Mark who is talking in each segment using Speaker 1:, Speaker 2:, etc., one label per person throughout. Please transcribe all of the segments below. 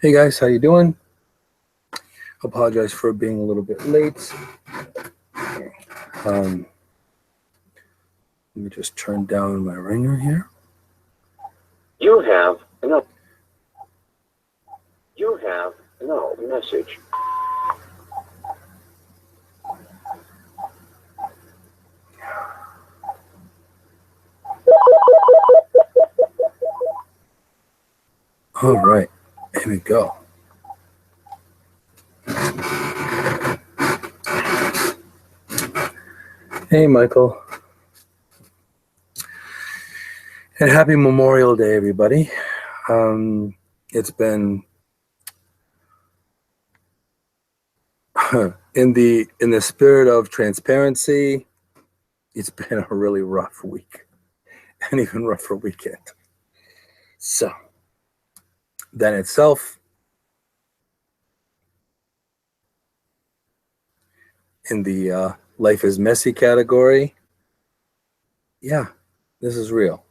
Speaker 1: Hey guys, how you doing? Apologize for being a little bit late. Let me just turn down my ringer here.
Speaker 2: You have no message.
Speaker 1: All right, here we go. Hey Michael. And happy Memorial Day, everybody. It's been in the spirit of transparency, it's been a really rough week and even rougher weekend. So that itself, in the life is messy category, yeah, this is real.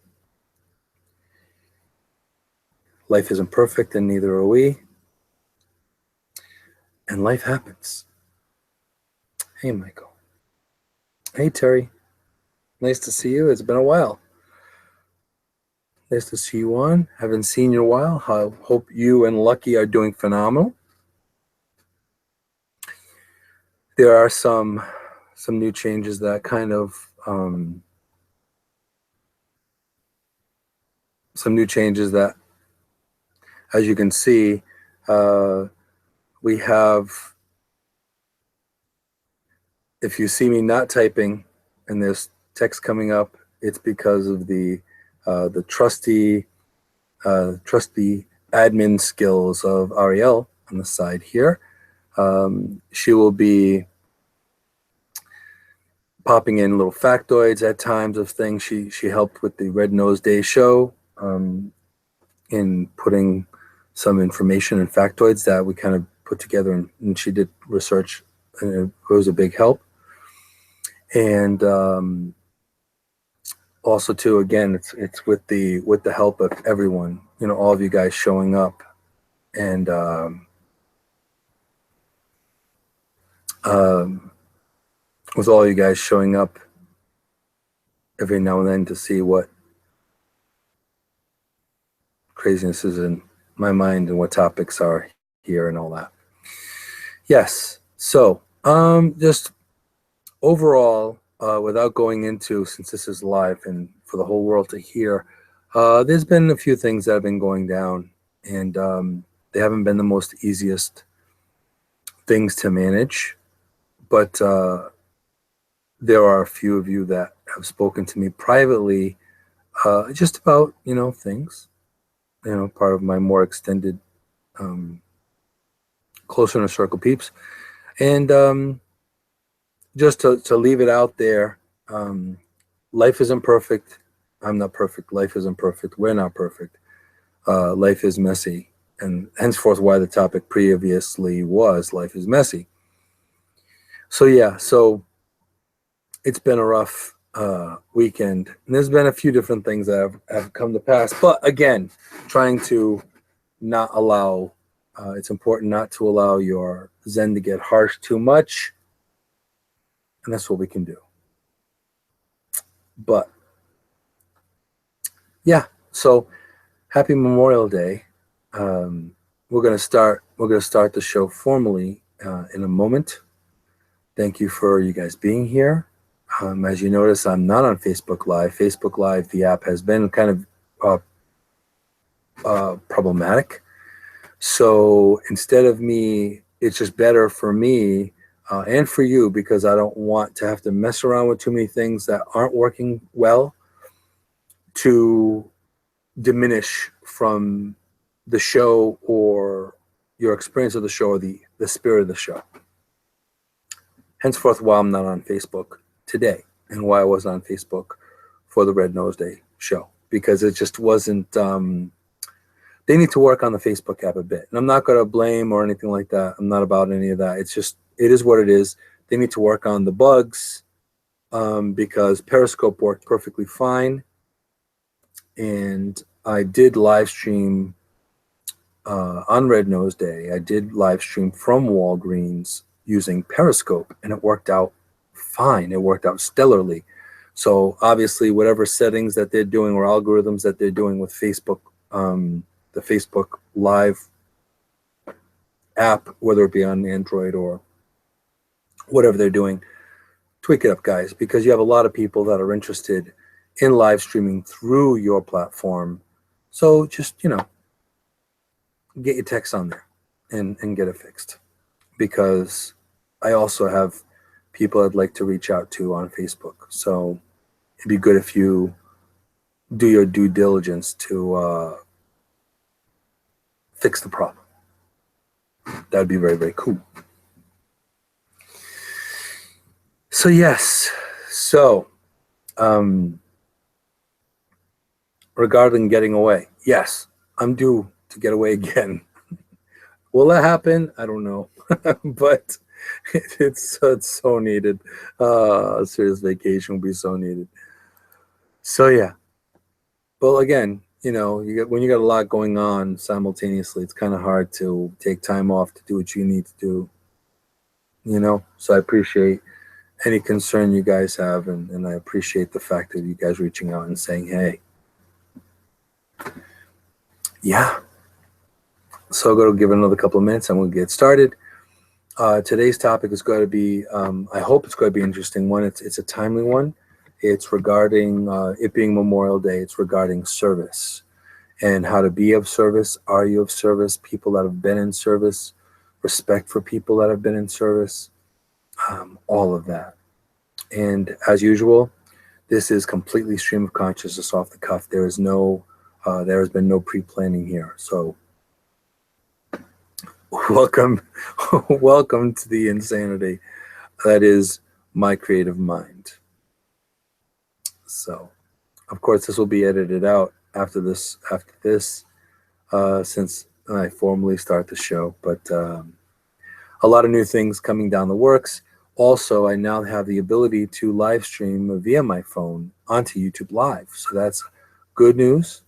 Speaker 1: Life isn't perfect and neither are we. And life happens. Hey, Michael. Hey, Terry. Nice to see you. It's been a while. Nice to see you on. Haven't seen you in a while. I hope you and Lucky are doing phenomenal. There are some new changes that kind of as you can see, we have, if you see me not typing and there's text coming up, it's because of the trusty admin skills of Ariel on the side here. She will be popping in little factoids at times of things. She helped with the Red Nose Day show in putting some information and factoids that we kind of put together, and she did research, and it was a big help. And also too, again, it's with the help of everyone, all of you guys showing up, and with all you guys showing up every now and then to see what craziness is in my mind and what topics are here and all that. Yes. So just overall, without going into, since this is live and for the whole world to hear, there's been a few things that have been going down, and they haven't been the most easiest things to manage, but there are a few of you that have spoken to me privately just about, things, part of my more extended, closer inner circle peeps. And just to leave it out there, life isn't perfect. I'm not perfect. Life isn't perfect. We're not perfect. Life is messy. And henceforth why the topic previously was life is messy. So yeah, so it's been a rough weekend. And there's been a few different things that have come to pass. But again, trying to not allow, it's important not to allow your Zen to get harsh too much. And that's what we can do. But yeah, so happy Memorial Day. We're gonna start the show formally in a moment. Thank you for you guys being here. As you notice, I'm not on Facebook Live. Facebook Live, the app, has been kind of problematic. So instead of me, it's just better for me and for you, because I don't want to have to mess around with too many things that aren't working well, to diminish from the show or your experience of the show or the spirit of the show. Henceforth, why I'm not on Facebook today and why I wasn't on Facebook for the Red Nose Day show, because it just wasn't, they need to work on the Facebook app a bit. And I'm not going to blame or anything like that. I'm not about any of that. It's just, it is what it is. They need to work on the bugs because Periscope worked perfectly fine. And I did live stream on Red Nose Day, I did live stream from Walgreens using Periscope, and it worked out fine. It worked out stellarly. So obviously, whatever settings that they're doing or algorithms that they're doing with Facebook, the Facebook Live app, whether it be on Android or whatever they're doing, tweak it up, guys, because you have a lot of people that are interested in live streaming through your platform. So just, get your text on there and get it fixed, because I also have people I'd like to reach out to on Facebook. So it'd be good if you do your due diligence to fix the problem. That'd be very, very cool. So yes, regarding getting away, yes, I'm due to get away again. Will that happen? I don't know, but it's so needed. A serious vacation will be so needed. So yeah, but again, when you got a lot going on simultaneously, it's kind of hard to take time off to do what you need to do. So I appreciate any concern you guys have, and I appreciate the fact that you guys reaching out and saying, hey. Yeah. So I'm going to give it another couple of minutes and we'll get started. Today's topic is going to be, I hope it's going to be an interesting one. It's a timely one. It's regarding it being Memorial Day. It's regarding service and how to be of service. Are you of service? People that have been in service, respect for people that have been in service, all of that. And as usual, this is completely stream of consciousness off the cuff. There has been no pre-planning here. So welcome to the insanity that is my creative mind. So, of course, this will be edited out after this, since I formally start the show. But a lot of new things coming down the works. Also, I now have the ability to live stream via my phone onto YouTube Live. So that's good news.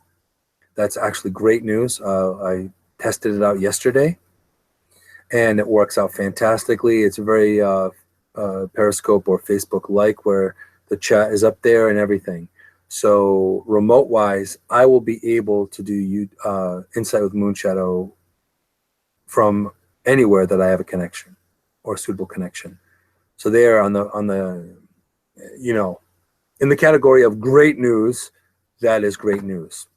Speaker 1: That's actually great news. I tested it out yesterday, and it works out fantastically. It's very Periscope or Facebook-like, where the chat is up there and everything. So remote-wise, I will be able to do Insight with Moonshadow from anywhere that I have a connection or a suitable connection. So there on the in the category of great news, that is great news.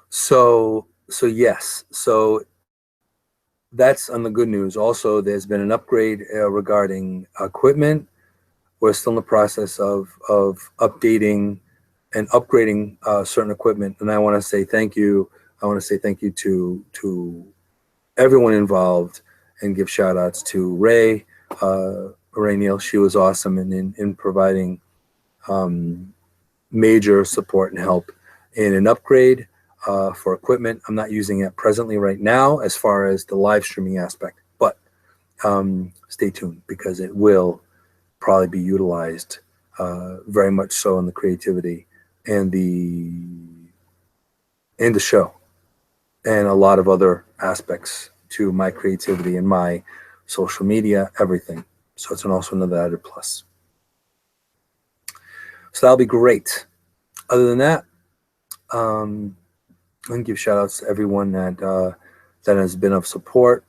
Speaker 1: So yes. So that's on the good news. Also, there's been an upgrade regarding equipment. We're still in the process of updating and upgrading certain equipment. And I want to say thank you. I want to say thank you to everyone involved, and give shout outs to Ray Neal. She was awesome in providing major support and help in an upgrade for equipment. I'm not using it presently right now as far as the live streaming aspect, but stay tuned, because it will probably be utilized very much so in the creativity and the show, and a lot of other aspects to my creativity and my social media, everything. So it's also another added plus. So that'll be great. Other than that, I can give shout outs to everyone that has been of support,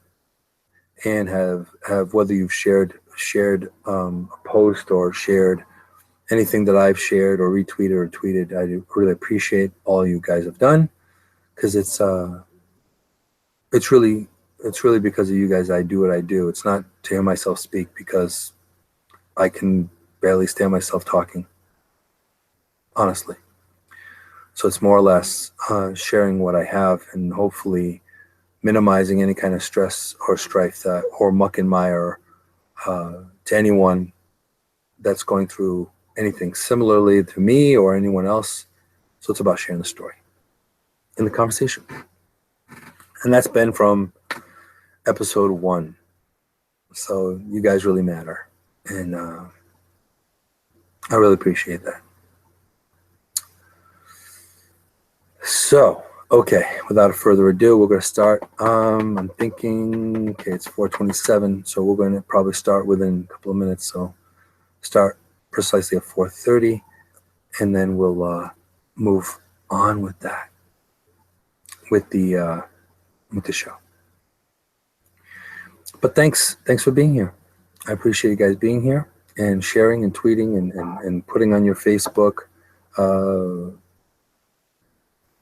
Speaker 1: and have whether you've shared a post or shared anything that I've shared or retweeted or tweeted. I do really appreciate all you guys have done, because it's really because of you guys I do what I do. It's not to hear myself speak, because I can barely stand myself talking, honestly. So it's more or less sharing what I have, and hopefully minimizing any kind of stress or strife or muck and mire to anyone that's going through anything similarly to me or anyone else. So it's about sharing the story in the conversation. And that's been from episode 1. So you guys really matter. And I really appreciate that. So, Okay, without further ado, we're going to start. I'm thinking, okay, it's 4:27, so we're going to probably start within a couple of minutes. So start precisely at 4:30, and then we'll move on with that, with the show. But thanks for being here. I appreciate you guys being here and sharing and tweeting and putting on your Facebook,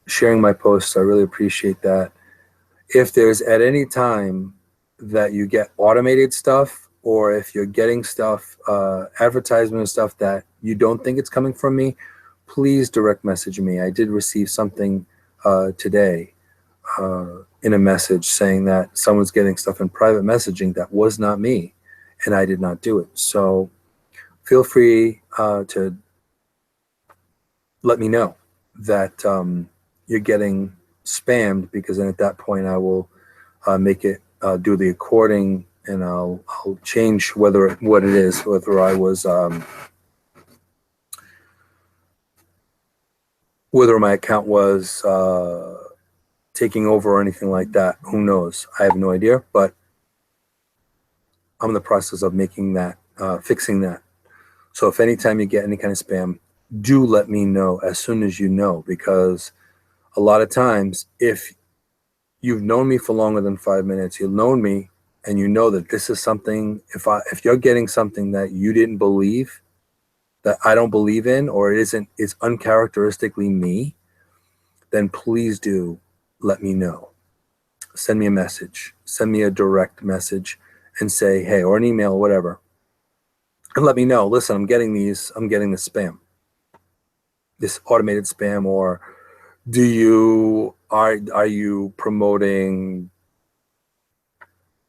Speaker 1: sharing my posts. I really appreciate that. If there's at any time that you get automated stuff, or if you're getting stuff, advertisement and stuff that you don't think it's coming from me, please direct message me. I did receive something today in a message saying that someone's getting stuff in private messaging that was not me, and I did not do it. So feel free to let me know that you're getting spammed, because then at that point I will make it do the according, and I'll change what it is, whether I was whether my account was taking over or anything like that. Who knows? I have no idea, but I'm in the process of making that, fixing that. So if anytime you get any kind of spam, do let me know as soon as you know, because a lot of times, if you've known me for longer than 5 minutes, you've known me, and you know that this is something, if you're getting something that you didn't believe, that I don't believe in, or it's uncharacteristically me, then please do let me know. Send me a message, send me a direct message and say, hey, or an email, or whatever. And let me know, listen, I'm getting this spam, this automated spam, or are you promoting,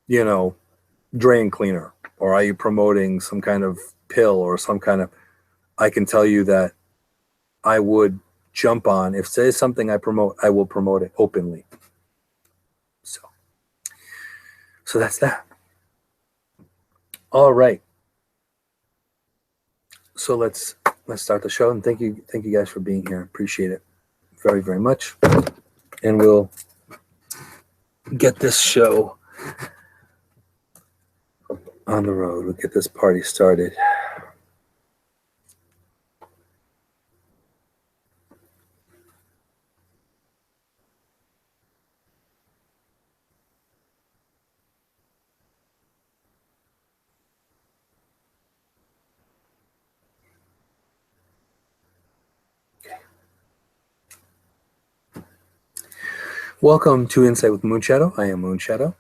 Speaker 1: drain cleaner, or are you promoting some kind of pill or some kind of, I can tell you that I would jump on, if there's something I promote, I will promote it openly. So that's that. All right. So let's start the show, and thank you guys for being here. Appreciate it very, very much. And we'll get this show on the road. We'll get this party started. Welcome to Insight with Moonshadow. I am Moonshadow.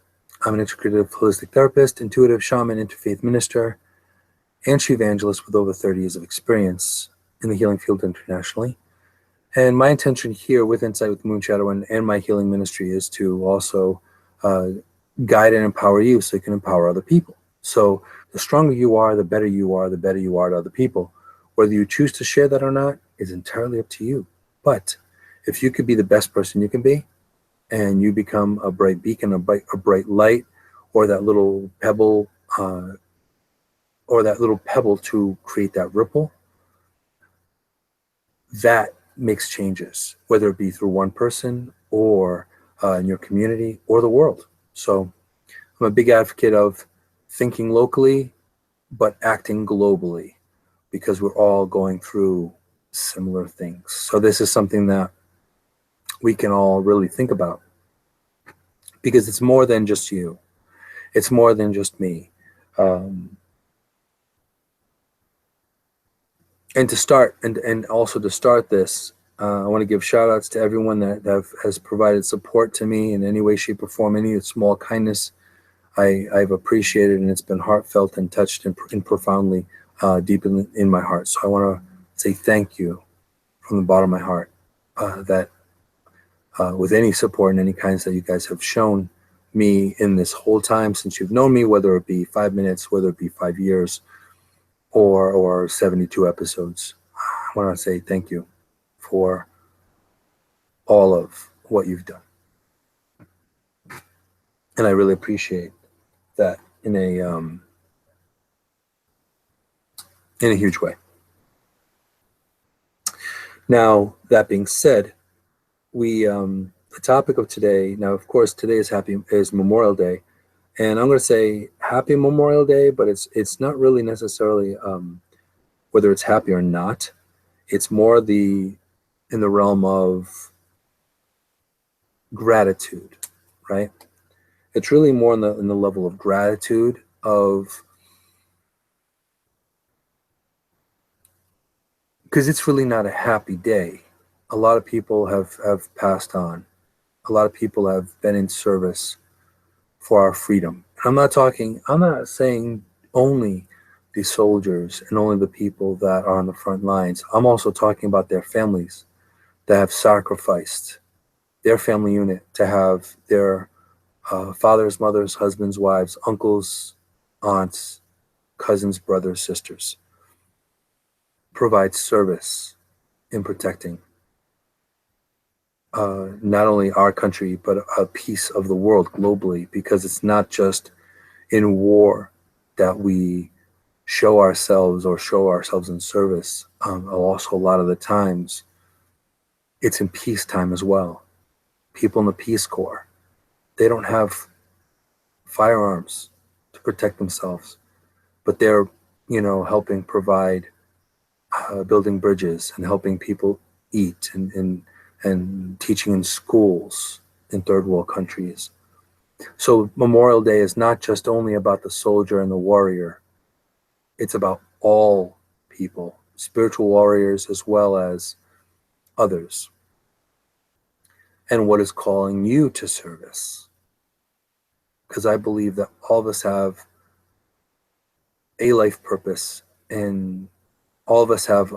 Speaker 1: I'm an integrative holistic therapist, intuitive shaman, interfaith minister, and chief evangelist with over 30 years of experience in the healing field internationally. And my intention here with Insight with Moonshadow and my healing ministry is to also guide and empower you so you can empower other people. So the stronger you are, the better you are to other people. Whether you choose to share that or not is entirely up to you. But if you could be the best person you can be, and you become a bright beacon, a bright light, or that little pebble, to create that ripple, that makes changes, whether it be through one person or in your community or the world. So I'm a big advocate of thinking locally, but acting globally, because we're all going through similar things. So this is something that we can all really think about, because it's more than just you. It's more than just me. And to start, and also to start this, I want to give shout outs to everyone that has provided support to me in any way, shape, or form, any small kindness. I've appreciated, and it's been heartfelt and touched and profoundly deep in my heart. So I want to say thank you from the bottom of my heart, that with any support and any kinds that you guys have shown me in this whole time since you've known me, whether it be 5 minutes, whether it be 5 years, or 72 episodes. I want to say thank you for all of what you've done. And I really appreciate that in a huge way. Now, that being said, we the topic of today, now, of course, today is Memorial Day, and I'm going to say Happy Memorial Day, but it's not really necessarily whether it's happy or not. It's more in the realm of gratitude, right? It's really more in the level of gratitude of because it's really not a happy day. A lot of people have passed on. A lot of people have been in service for our freedom. I'm not saying only the soldiers and only the people that are on the front lines. I'm also talking about their families that have sacrificed their family unit to have their fathers, mothers, husbands, wives, uncles, aunts, cousins, brothers, sisters provide service in protecting not only our country, but a piece of the world globally, because it's not just in war that we show ourselves in service. Also, a lot of the times, it's in peacetime as well. People in the Peace Corps, they don't have firearms to protect themselves, but they're, helping provide, building bridges and helping people eat and teaching in schools in third world countries. So Memorial Day is not just only about the soldier and the warrior. It's about all people, spiritual warriors as well as others, and what is calling you to service. Because I believe that all of us have a life purpose, and all of us have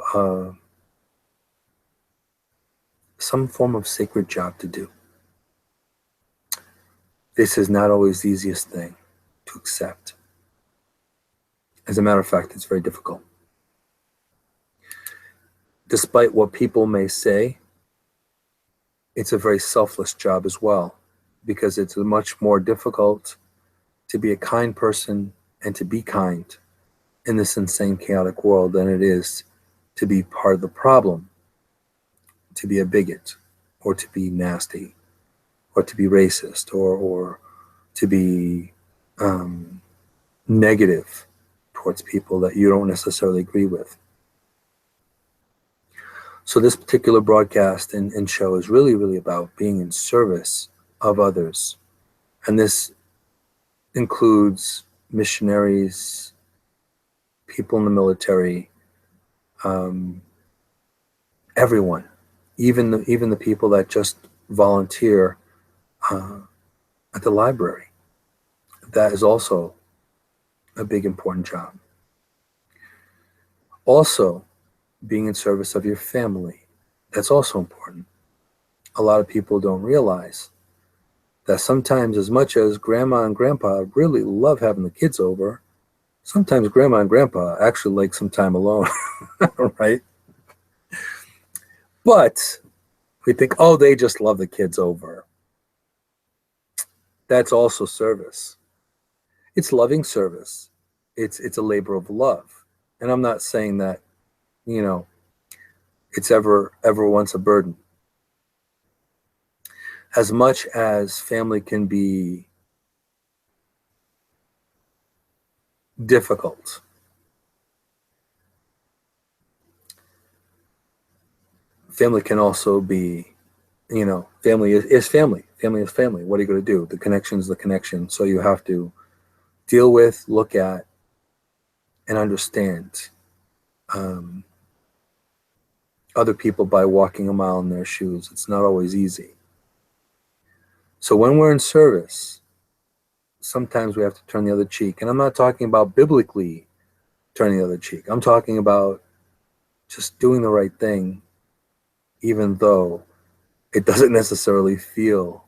Speaker 1: some form of sacred job to do. This is not always the easiest thing to accept. As a matter of fact, it's very difficult. Despite what people may say, it's a very selfless job as well, because it's much more difficult to be a kind person and to be kind in this insane, chaotic world than it is to be part of the problem, to be a bigot, or to be nasty, or to be racist, or to be negative towards people that you don't necessarily agree with. So this particular broadcast and show is really, really about being in service of others. And this includes missionaries, people in the military, everyone, even the people that just volunteer at the library. That is also a big important job. Also, being in service of your family. That's also important. A lot of people don't realize that sometimes, as much as grandma and grandpa really love having the kids over, sometimes grandma and grandpa actually like some time alone, right? But we think, oh, they just love the kids over. That's also service. It's loving service. It's a labor of love. And I'm not saying that, you know, it's ever once a burden. As much as family can be difficult, family can also be, family is family. Family is family. What are you going to do? The connection is the connection. So you have to deal with, look at, and understand other people by walking a mile in their shoes. It's not always easy. So when we're in service, sometimes we have to turn the other cheek. And I'm not talking about biblically turning the other cheek. I'm talking about just doing the right thing, even though it doesn't necessarily feel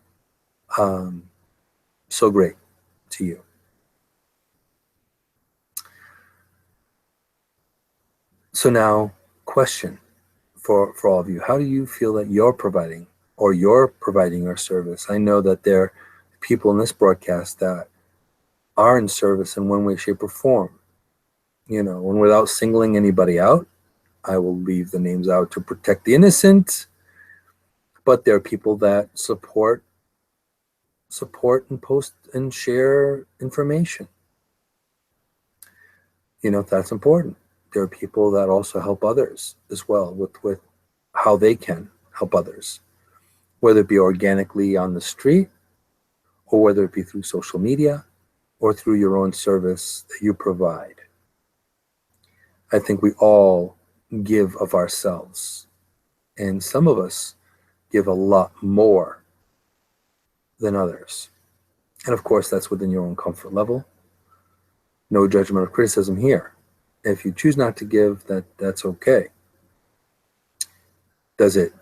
Speaker 1: so great to you. So now, question for all of you. How do you feel that you're providing our service? I know that there are people in this broadcast that are in service in one way, shape, or form. And without singling anybody out, I will leave the names out to protect the innocent. But there are people that support and post and share information. That's important. There are people that also help others as well with how they can help others, whether it be organically on the street or whether it be through social media or through your own service that you provide. I think we all give of ourselves, and some of us give a lot more than others. And of course, that's within your own comfort level. No judgment or criticism here. If you choose not to give, that's okay. Does it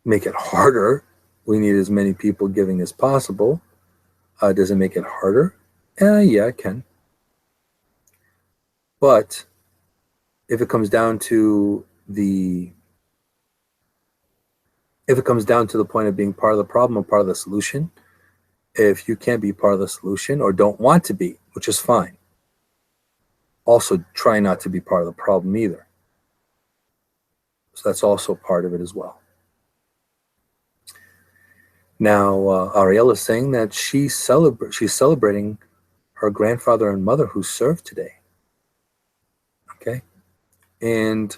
Speaker 1: make it harder? We need as many people giving as possible. Does it make it harder? Yeah, it can. But if it comes down to the point of being part of the problem or part of the solution, if you can't be part of the solution or don't want to be, which is fine, also try not to be part of the problem either. So that's also part of it as well. Now, Ariel is saying that she's celebrating her grandfather and mother who served today. Okay. And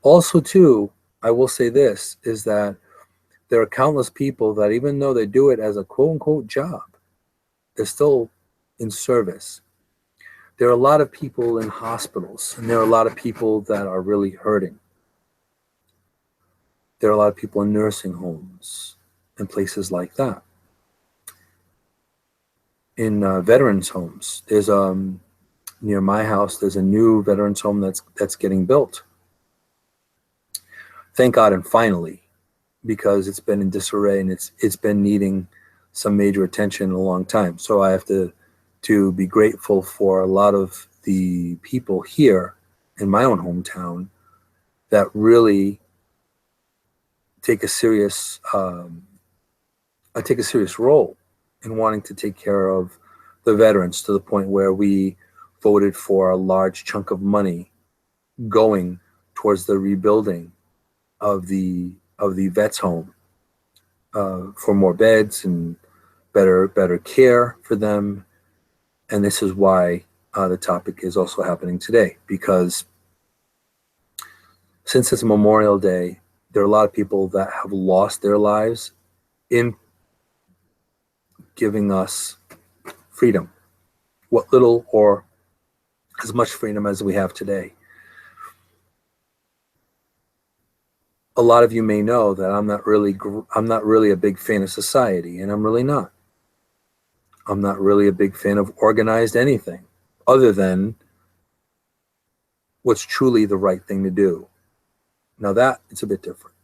Speaker 1: also, too, I will say this, is that there are countless people that even though they do it as a quote-unquote job, they're still in service. There are a lot of people in hospitals, and there are a lot of people that are really hurting. There are a lot of people in nursing homes and places like that. In veterans homes, there's near my house, there's a new veterans home that's getting built. Thank God, and finally, because it's been in disarray and it's been needing some major attention in a long time. So I have to be grateful for a lot of the people here in my own hometown that really take a serious role in wanting to take care of the veterans, to the point where we voted for a large chunk of money going towards the rebuilding of the vets home, for more beds and better care for them. And this is why the topic is also happening today, because since it's Memorial Day, there are a lot of people that have lost their lives in giving us freedom, what little or as much freedom as we have today. A lot of you may know that I'm not really a big fan of society, and I'm really not. I'm not really a big fan of organized anything other than what's truly the right thing to do. Now that it's a bit different.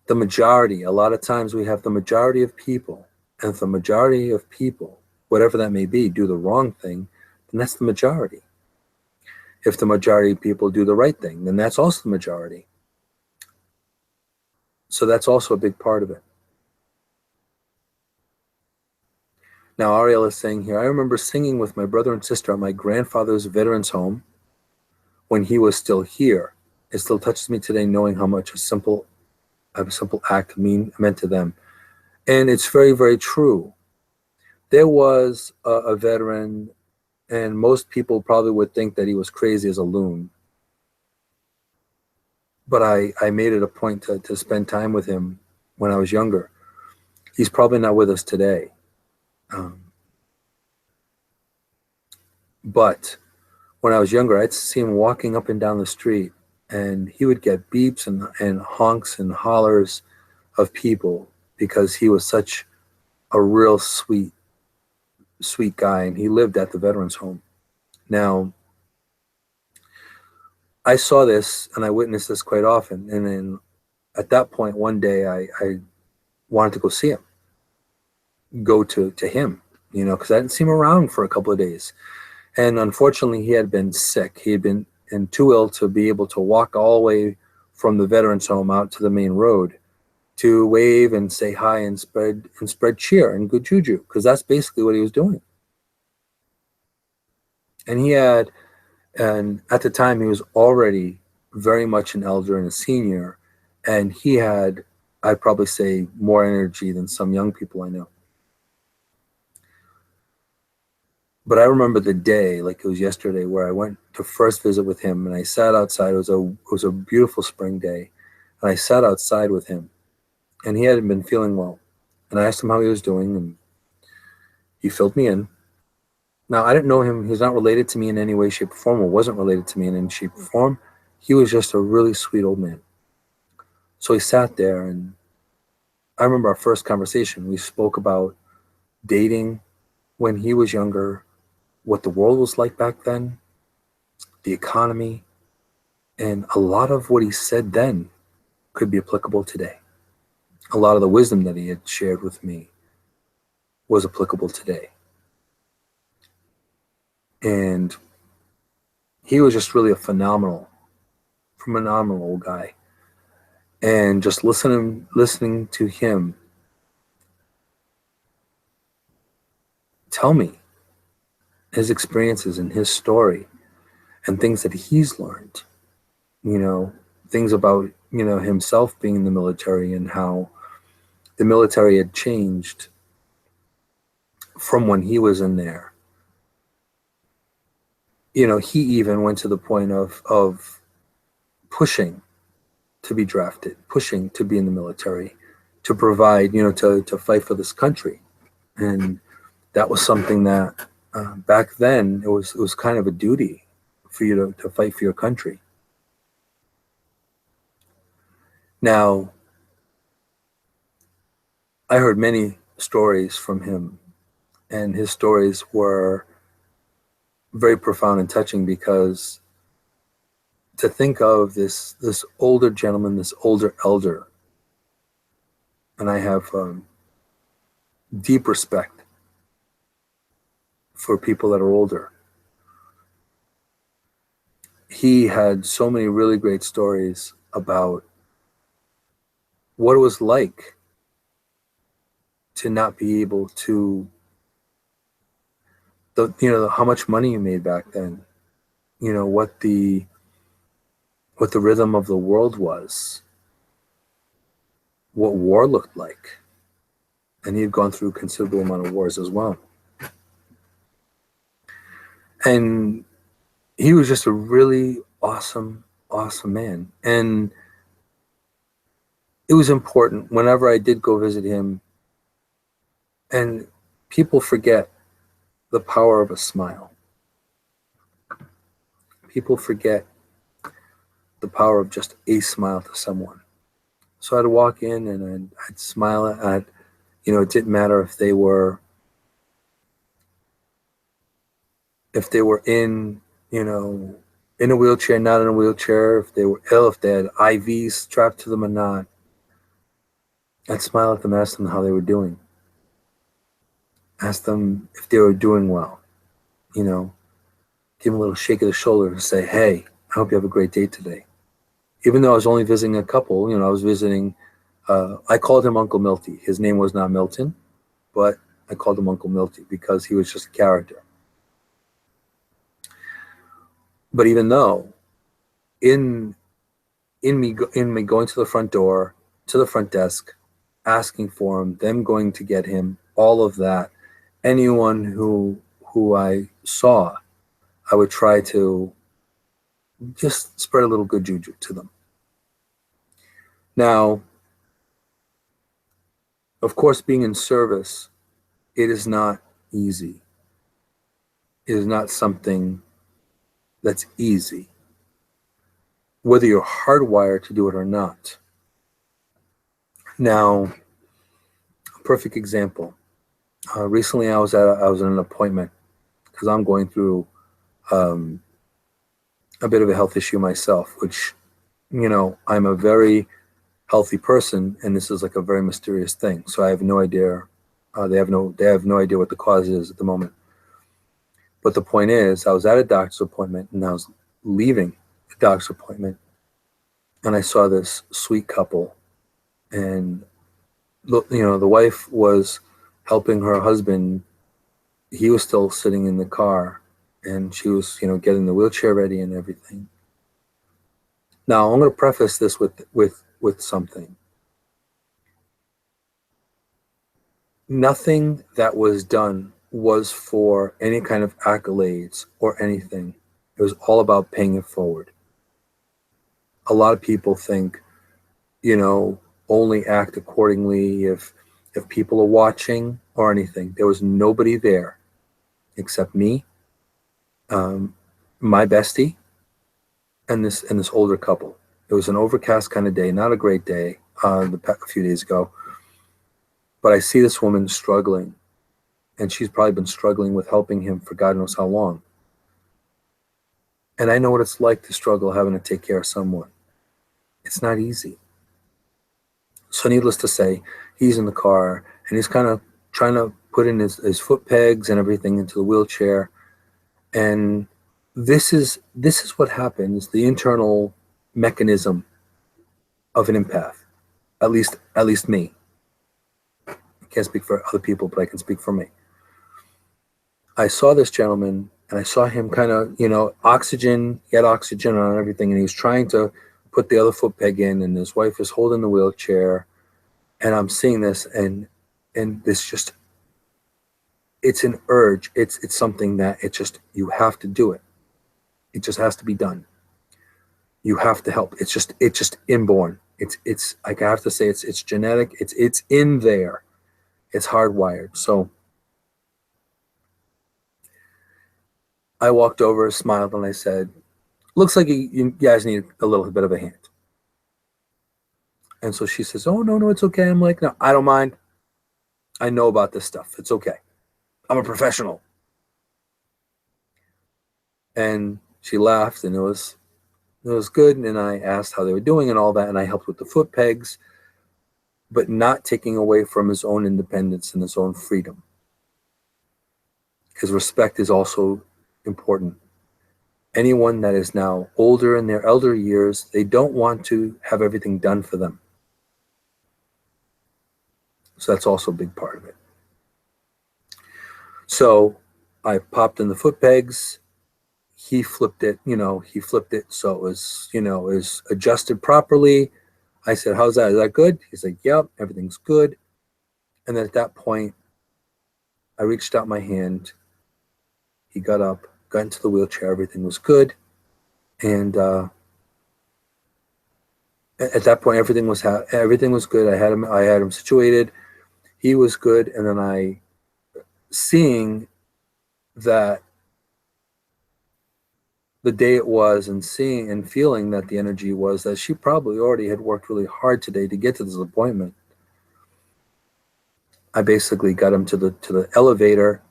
Speaker 1: The majority, a lot of times we have the majority of people, and if the majority of people, whatever that may be, do the wrong thing, then that's the majority. If the majority of people do the right thing, then that's also the majority. So that's also a big part of it. Now, Ariel is saying here, I remember singing with my brother and sister at my grandfather's veterans home when he was still here. It still touches me today knowing how much a simple act meant to them. And it's very, very true. There was a veteran, and most people probably would think that he was crazy as a loon. But I made it a point to spend time with him when I was younger. He's probably not with us today. But when I was younger, I'd see him walking up and down the street, and he would get beeps and honks and hollers of people because he was such a real sweet guy, and he lived at the veterans home. Now, I saw this and I witnessed this quite often, and then at that point one day I wanted to go see him, go to him, because I didn't see him around for a couple of days. And unfortunately, he had been sick. He had been too ill to be able to walk all the way from the veterans home out to the main road to wave and say hi and spread cheer and good juju, because that's basically what he was doing. And at the time, he was already very much an elder and a senior, and he had, I'd probably say, more energy than some young people I know. But I remember the day, like it was yesterday, where I went to first visit with him, and I sat outside. It was a beautiful spring day, and I sat outside with him, and he hadn't been feeling well. And I asked him how he was doing, and he filled me in. Now, I didn't know him. He was not related to me in any way, shape, or form, or wasn't related to me in any shape or form. He was just a really sweet old man. So he sat there, and I remember our first conversation. We spoke about dating when he was younger, what the world was like back then, the economy, and a lot of what he said then could be applicable today. A lot of the wisdom that he had shared with me was applicable today. And he was just really a phenomenal old guy. And just listening to him tell me his experiences and his story and things that he's learned, things about, himself being in the military and how the military had changed from when he was in there. He even went to the point of pushing to be drafted, pushing to be in the military, to provide, to fight for this country. And that was something that back then it was kind of a duty for you to fight for your country. Now, I heard many stories from him, and his stories were very profound and touching, because to think of this older gentleman, this older elder, and I have deep respect for people that are older. He had so many really great stories about what it was like to not be able to, how much money you made back then, what the rhythm of the world was, what war looked like. And he had gone through a considerable amount of wars as well. And he was just a really awesome man. And it was important whenever I did go visit him, and people forget the power of a smile. People forget the power of just a smile to someone. So I'd walk in and I'd smile at, it didn't matter if they were in, in a wheelchair, not in a wheelchair, if they were ill, if they had IVs strapped to them or not. I'd smile at them, ask them how they were doing. Ask them if they were doing well. Give them a little shake of the shoulder and say, hey, I hope you have a great day today. Even though I was only visiting a couple, I was visiting, I called him Uncle Milty. His name was not Milton, but I called him Uncle Milty because he was just a character. But even though in me going to the front door, to the front desk, asking for him, them going to get him, all of that, anyone who I saw, I would try to just spread a little good juju to them. Now, of course, being in service, it is not easy. It is not something that's easy, whether you're hardwired to do it or not. Now, a perfect example. Recently, I was in an appointment because I'm going through a bit of a health issue myself, which, I'm a very healthy person, and this is like a very mysterious thing. So I have no idea. They have no idea what the cause is at the moment. But the point is, I was at a doctor's appointment, and I was leaving the doctor's appointment, and I saw this sweet couple, and the wife was helping her husband. He was still sitting in the car, and she was, getting the wheelchair ready and everything. Now, I'm going to preface this with something. Nothing that was done was for any kind of accolades or anything. It was all about paying it forward. A lot of people think, you know, only act accordingly if people are watching or anything. There was nobody there except me, my bestie, and this older couple. It was an overcast kind of day, not a great day, a few days ago. But I see this woman struggling, and she's probably been struggling with helping him for God knows how long. And I know what it's like to struggle having to take care of someone. It's not easy. So needless to say, he's in the car, and he's kind of trying to put in his foot pegs and everything into the wheelchair. And this is what happens, the internal mechanism of an empath. At least me. I can't speak for other people, but I can speak for me. I saw this gentleman, and I saw him kind of, you know, he had oxygen on everything, and he was trying to put the other foot peg in, and his wife is holding the wheelchair, and I'm seeing this, and this just, it's an urge. It's something that you have to do it. It just has to be done. You have to help. It's just inborn. It's like I have to say, it's genetic. It's in there. It's hardwired. So I walked over, smiled, and I said, "Looks like you guys need a little bit of a hand." And so she says, "Oh, no, it's okay." I'm like, "No, I don't mind. I know about this stuff. It's okay. I'm a professional." And she laughed, and it was good. And I asked how they were doing and all that, and I helped with the foot pegs, but not taking away from his own independence and his own freedom. Because respect is also important. Anyone that is now older in their elder years, they don't want to have everything done for them. So that's also a big part of it. So I popped in the foot pegs. He flipped it so it was adjusted properly. I said, "How's that? Is that good?" He's like, "Yep, everything's good." And then at that point, I reached out my hand. He got up, got into the wheelchair. Everything was good. And at that point, everything was good. I had him situated. He was good. And then seeing that the day it was, and seeing and feeling that the energy was that she probably already had worked really hard today to get to this appointment, I basically got him to the elevator,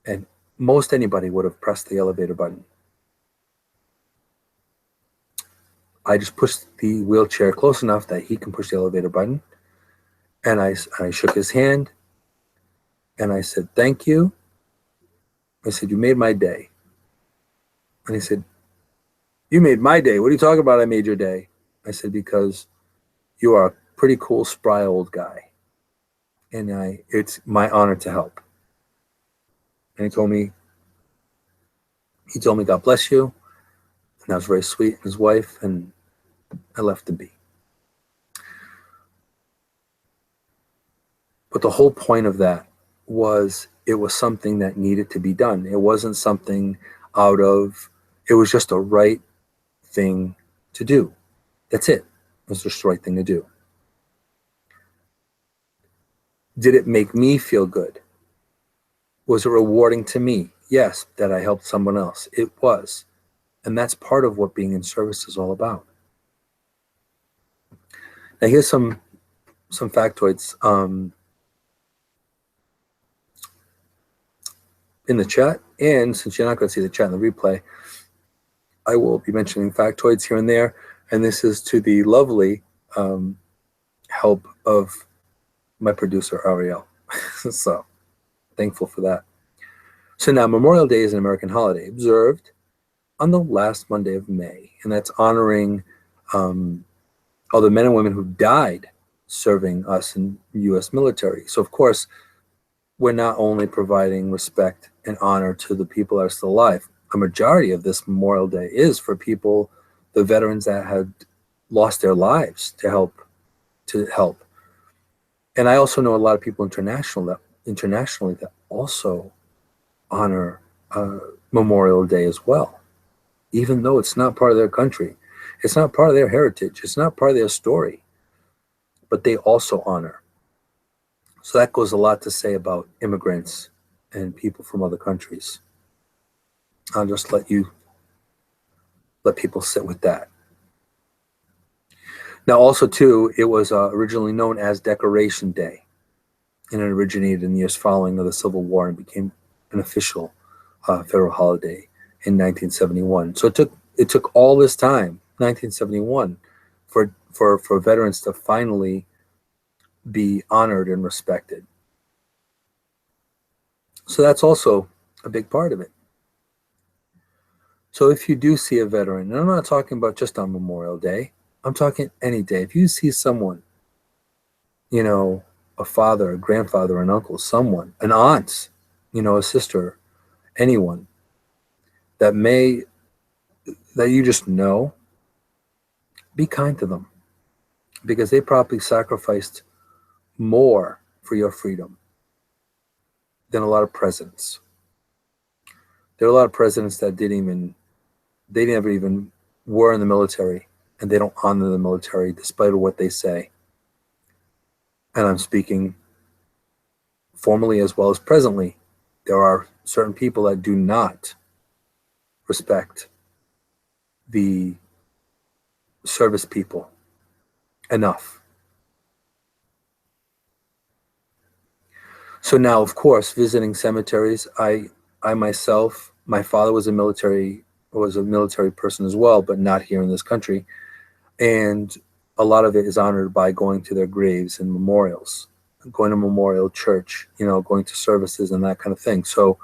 Speaker 1: and most anybody would have pressed the elevator button. I just pushed the wheelchair close enough that he can push the elevator button, and I shook his hand, and I said, "Thank you." I said, "You made my day." And he said, "You made my day? What are you talking about? I made your day." I said, "Because you are a pretty cool, spry old guy, and it's my honor to help." And he told me, "God bless you." And that was very sweet. His wife, and I left him be. But the whole point of that was, it was something that needed to be done. It wasn't something it was just a right thing to do. That's it. It was just the right thing to do. Did it make me feel good? Was it rewarding to me? Yes, that I helped someone else. It was. And that's part of what being in service is all about. Now here's some factoids in the chat. And since you're not going to see the chat in the replay, I will be mentioning factoids here and there. And this is to the lovely help of my producer, Ariel. So thankful for that. So now Memorial Day is an American holiday observed on the last Monday of May. And that's honoring all the men and women who died serving us in the U.S. military. So, of course, we're not only providing respect and honor to the people that are still alive. A majority of this Memorial Day is for people the veterans that had lost their lives to help. And I also know a lot of people internationally that also honor Memorial Day as well, even though it's not part of their country, it's not part of their heritage, it's not part of their story, but they also honor. So that goes a lot to say about immigrants and people from other countries. I'll just let people sit with that. Now, also too, it was originally known as Decoration Day, and it originated in the years following of the Civil War and became an official federal holiday in 1971. So it took all this time, 1971, for veterans to finally be honored and respected. So that's also a big part of it. So if you do see a veteran, and I'm not talking about just on Memorial Day, I'm talking any day. If you see someone, a father, a grandfather, an uncle, someone, an aunt, a sister, anyone that you just know, be kind to them, because they probably sacrificed more for your freedom than a lot of presidents. There are a lot of presidents that they never even were in the military, and they don't honor the military despite what they say. And I'm speaking formally as well as presently. There are certain people that do not respect the service people enough. So now, of course, visiting cemeteries, I myself, my father was a military person as well, but not here in this country. And a lot of it is honored by going to their graves and memorials, going to memorial church, going to services and that kind of thing. So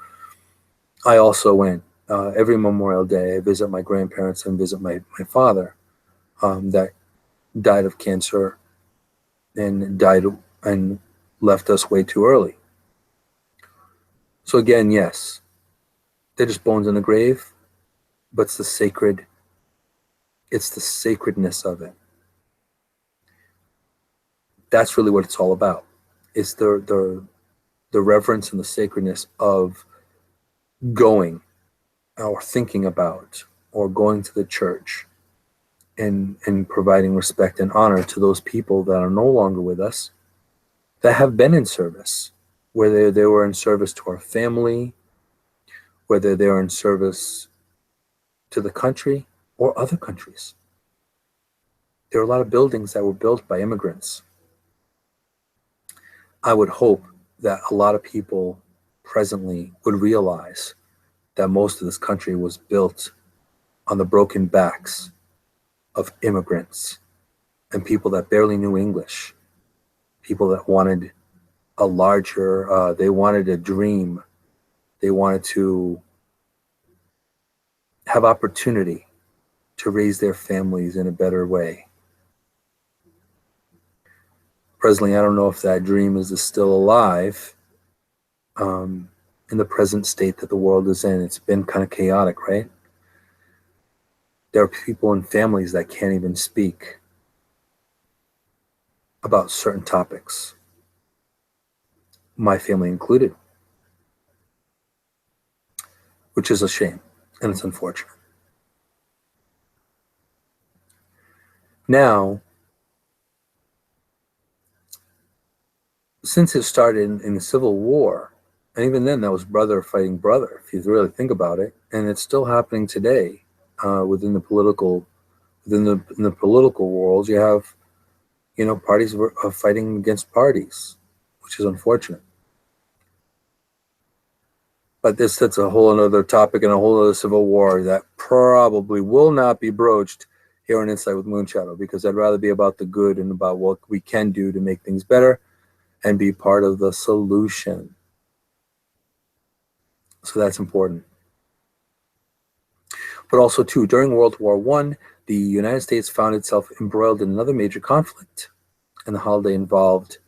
Speaker 1: I also went every Memorial Day. I visit my grandparents and visit my father that died of cancer and left us way too early. So again, yes, they're just bones in the grave, but it's the sacredness of it. That's really what it's all about. It's the reverence and the sacredness of going or thinking about or going to the church and providing respect and honor to those people that are no longer with us, that have been in service, whether they were in service to our family, whether they were in service to the country or other countries. There are a lot of buildings that were built by immigrants. I would hope that a lot of people presently would realize that most of this country was built on the broken backs of immigrants and people that barely knew English, people that wanted a larger, they wanted a dream, they wanted to have opportunity to raise their families in a better way. Presently, I don't know if that dream is still alive in the present state that the world is in. It's been kind of chaotic, right? There are people and families that can't even speak about certain topics, my family included, which is a shame, and it's unfortunate. Now, since it started in the Civil War, and even then that was brother fighting brother, if you really think about it, and it's still happening today within the political world. You have, parties are fighting against parties, which is unfortunate. But that's a whole other topic and a whole other civil war that probably will not be broached here on Insight with Moonshadow, because I'd rather be about the good and about what we can do to make things better and be part of the solution. So that's important. But also, too, during World War I, the United States found itself embroiled in another major conflict, and the holiday evolved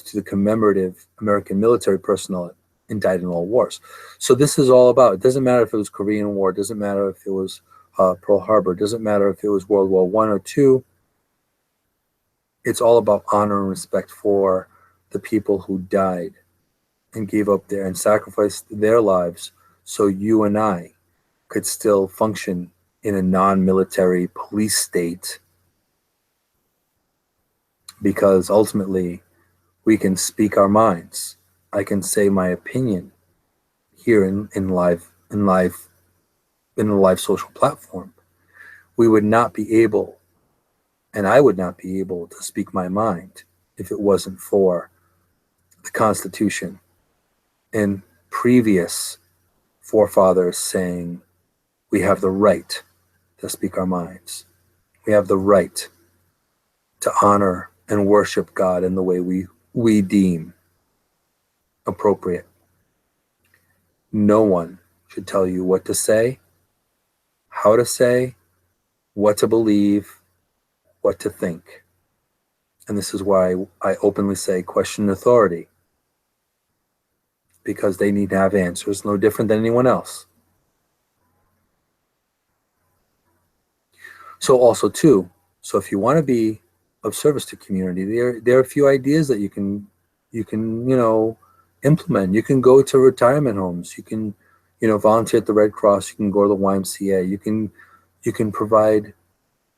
Speaker 1: to the commemorative American military personnel and died in all wars. So this is all about, it doesn't matter if it was Korean War, it doesn't matter if it was Pearl Harbor. It doesn't matter if it was World War I or II. It's all about honor and respect for the people who died and gave up their and sacrificed their lives so you and I could still function in a non-military police state, because ultimately we can speak our minds. I can say my opinion here in a live social platform. We would not be able, and I would not be able to speak my mind if it wasn't for the Constitution and previous forefathers saying we have the right to speak our minds. We have the right to honor and worship God in the way we deem appropriate. No one should tell you what to say, how to say, what to believe, what to think. And this is why I openly say question authority, because they need to have answers no different than anyone else. So also too, so if you want to be of service to community, there are a few ideas that you can implement. You can go to retirement homes. You can volunteer at the Red Cross. You can go to the YMCA. You can provide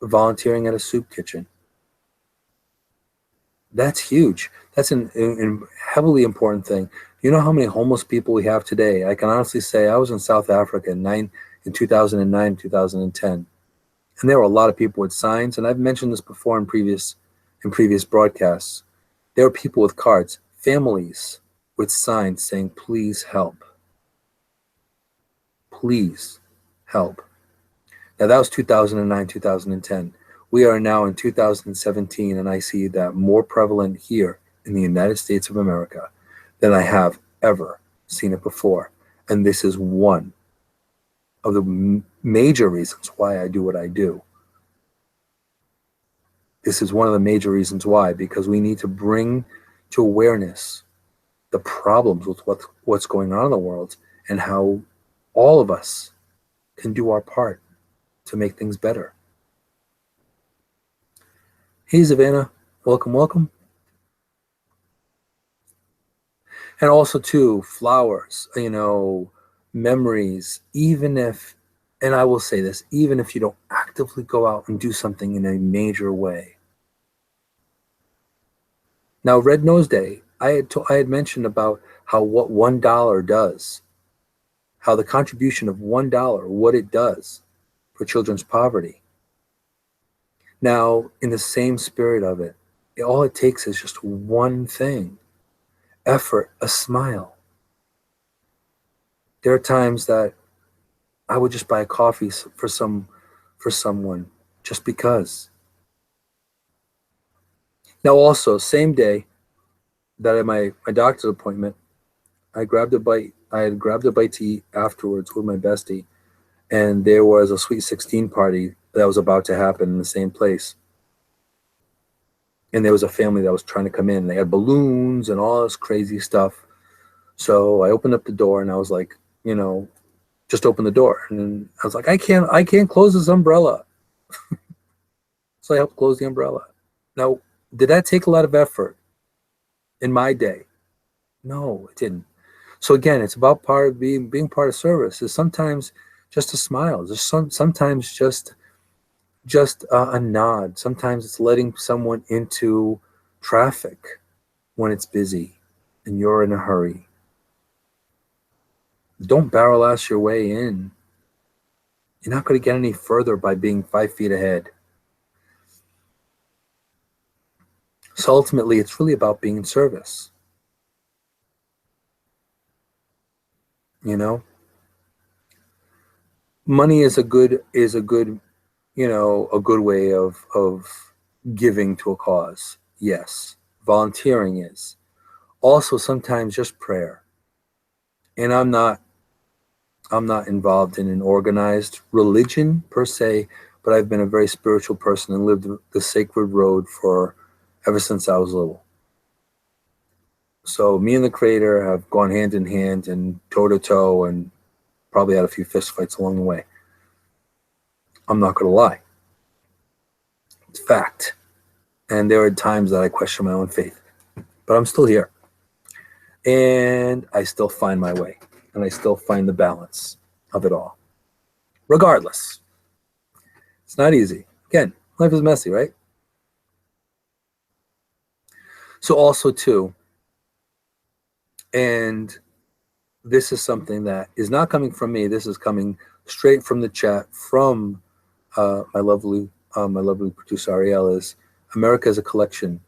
Speaker 1: volunteering at a soup kitchen. That's huge. That's an heavily important thing. You know how many homeless people we have today? I can honestly say I was in South Africa in 2009, 2010. And there were a lot of people with signs, and I've mentioned this before in previous broadcasts. There were people with cards, families with signs saying, please help. Please help. Now that was 2009, 2010. We are now in 2017, and I see that more prevalent here in the United States of America than I have ever seen it before. And this is one of the major reasons why I do what I do. This is one of the major reasons why, because we need to bring to awareness the problems with what's going on in the world and how all of us can do our part to make things better. Hey, Savannah, welcome, welcome. And also too, flowers, memories, even if, and I will say this, even if you don't actively go out and do something in a major way. Now, Red Nose Day, I had mentioned about how what $1 does, how the contribution of $1, what it does for children's poverty. Now, in the same spirit of it, all it takes is just one thing, effort, a smile. There are times that I would just buy a coffee for someone just because. Now, also, same day that I had my doctor's appointment, I grabbed a bite. I had grabbed a bite to eat afterwards with my bestie, and there was a Sweet 16 party that was about to happen in the same place. And there was a family that was trying to come in. They had balloons and all this crazy stuff. So I opened up the door and I was like, just open the door. And I was like, I can't close this umbrella. So I helped close the umbrella. Now, did that take a lot of effort in my day? No, it didn't. So again, it's about being part of service. Is sometimes just a smile. Just sometimes just a nod. Sometimes it's letting someone into traffic when it's busy and you're in a hurry. Don't barrel ass your way in. You're not going to get any further by being 5 feet ahead. So ultimately, it's really about being in service. Money is a good a good way of giving to a cause. Yes, volunteering is. Also, sometimes just prayer. And I'm not involved in an organized religion per se, but I've been a very spiritual person and lived the sacred road ever since I was little. So me and the Creator have gone hand in hand and toe to toe, and probably had a few fist fights along the way. I'm not going to lie. It's fact. And there are times that I question my own faith, but I'm still here. And I still find my way, and I still find the balance of it all. Regardless, it's not easy. Again, life is messy, right? So also too, and this is something that is not coming from me. This is coming straight from the chat from my lovely producer Ariel. Is America is a collection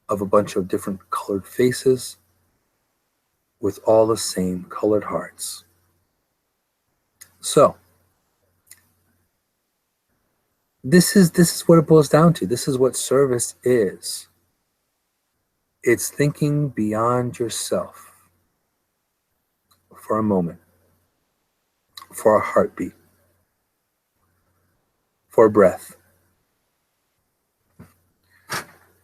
Speaker 1: of a bunch of different colored faces with all the same colored hearts. So this is what it boils down to. This is what service is. It's thinking beyond yourself for a moment, for a heartbeat, for a breath.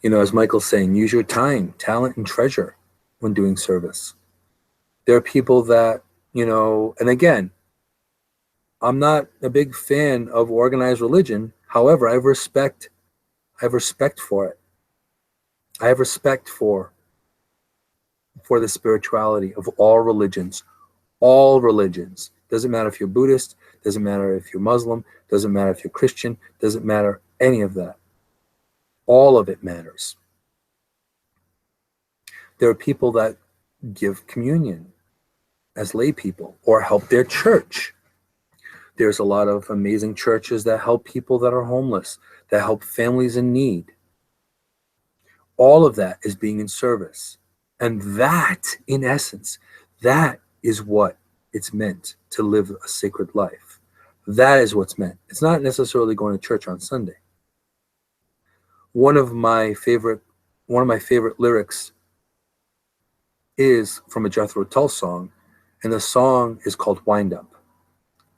Speaker 1: You know, as Michael's saying, use your time, talent, and treasure when doing service. There are people that, you know, and again, I'm not a big fan of organized religion. However, I have respect for it. I have respect for the spirituality of all religions. All religions. Doesn't matter if you're Buddhist, doesn't matter if you're Muslim, doesn't matter if you're Christian, doesn't matter any of that. All of it matters. There are people that give communion as lay people or help their church. There's a lot of amazing churches that help people that are homeless, that help families in need. All of that is being in service. And that, in essence, that is what it's meant to live a sacred life. That is what's meant. It's not necessarily going to church on Sunday. One of my favorite lyrics is from a Jethro Tull song, and the song is called Wind Up.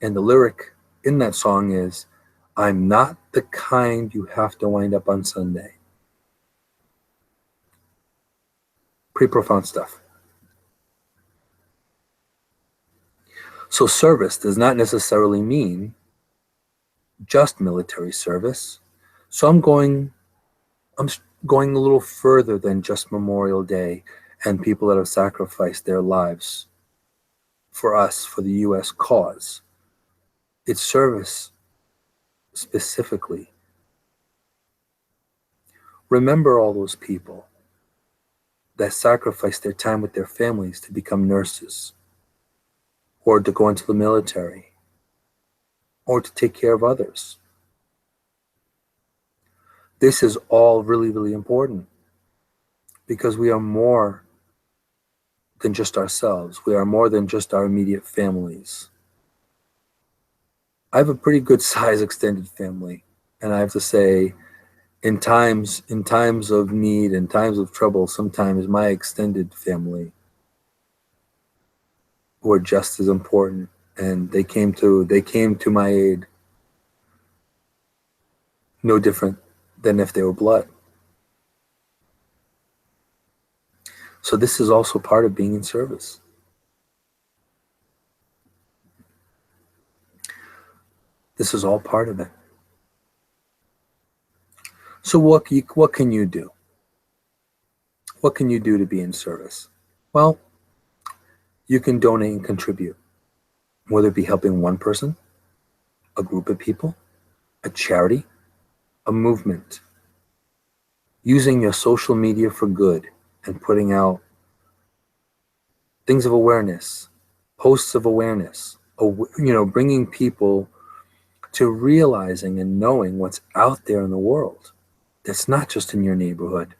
Speaker 1: And the lyric in that song is, I'm not the kind you have to wind up on Sunday. Pretty profound stuff. So service does not necessarily mean just military service. So I'm going a little further than just Memorial Day and people that have sacrificed their lives for us, for the U.S. cause. It's service specifically. Remember all those people that sacrificed their time with their families to become nurses, or to go into the military, or to take care of others. This is all really, really important because we are more than just ourselves. We are more than just our immediate families. I have a pretty good size extended family, and I have to say, in times of need, in times of trouble, sometimes my extended family were just as important, and they came to my aid no different than if they were blood. So this is also part of being in service. This is all part of it. So what can you do? What can you do to be in service? Well, you can donate and contribute, whether it be helping one person, a group of people, a charity, a movement, using your social media for good and putting out things of awareness, posts of awareness, bringing people to realizing and knowing what's out there in the world. That's not just in your neighborhood,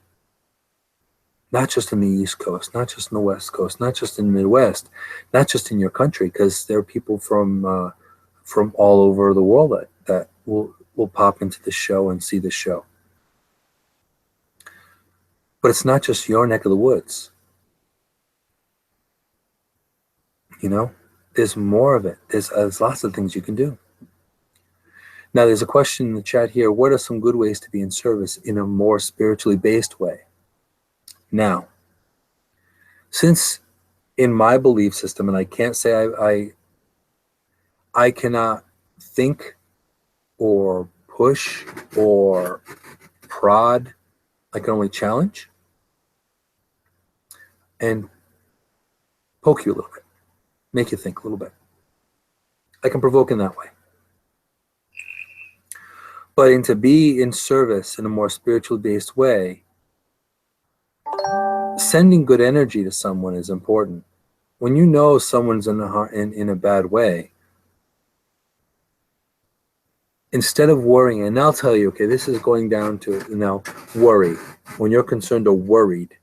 Speaker 1: not just in the East Coast, not just in the West Coast, not just in the Midwest, not just in your country, because there are people from all over the world that will pop into the show and see the show. But it's not just your neck of the woods. You know, there's more of it. There's lots of things you can do. Now, there's a question in the chat here. What are some good ways to be in service in a more spiritually based way? Now, since in my belief system, and I can't say I cannot think or push or prod. I can only challenge and poke you a little bit, make you think a little bit. I can provoke in that way. But to be in service in a more spiritual based way, sending good energy to someone is important. When you know someone's in a bad way, instead of worrying, and I'll tell you, okay, this is going down to now worry. When you're concerned or worried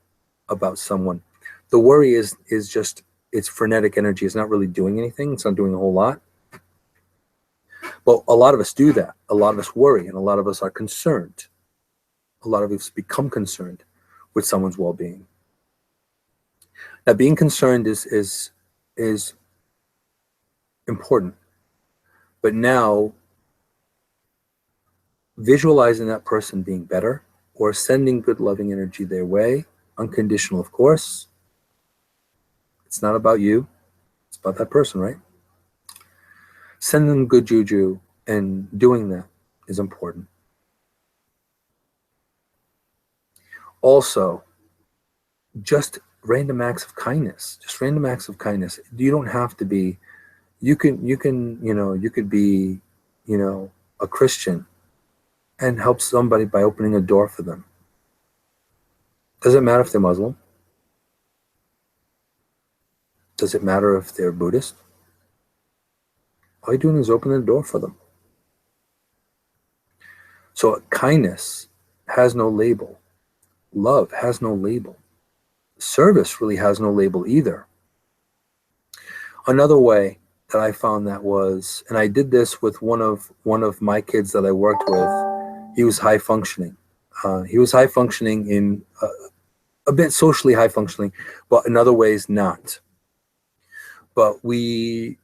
Speaker 1: about someone, the worry is just, it's frenetic energy. It's not really doing anything. It's not doing a whole lot. But a lot of us do that. A lot of us worry, and a lot of us are concerned. A lot of us become concerned with someone's well-being. Now, being concerned is important, but now visualizing that person being better or sending good, loving energy their way, unconditional, of course. It's not about you; it's about that person, right? Sending them good juju and doing that is important. Also, just random acts of kindness. Just random acts of kindness. You don't have to be. You can you could be, a Christian and help somebody by opening a door for them. Does it matter if they're Muslim? Does it matter if they're Buddhist? All you're doing is opening the door for them. So kindness has no label. Love has no label. Service really has no label either. Another way that I found that was, and I did this with one of my kids that I worked with. He was high functioning. He was high functioning in a bit socially high functioning, but in other ways not. But we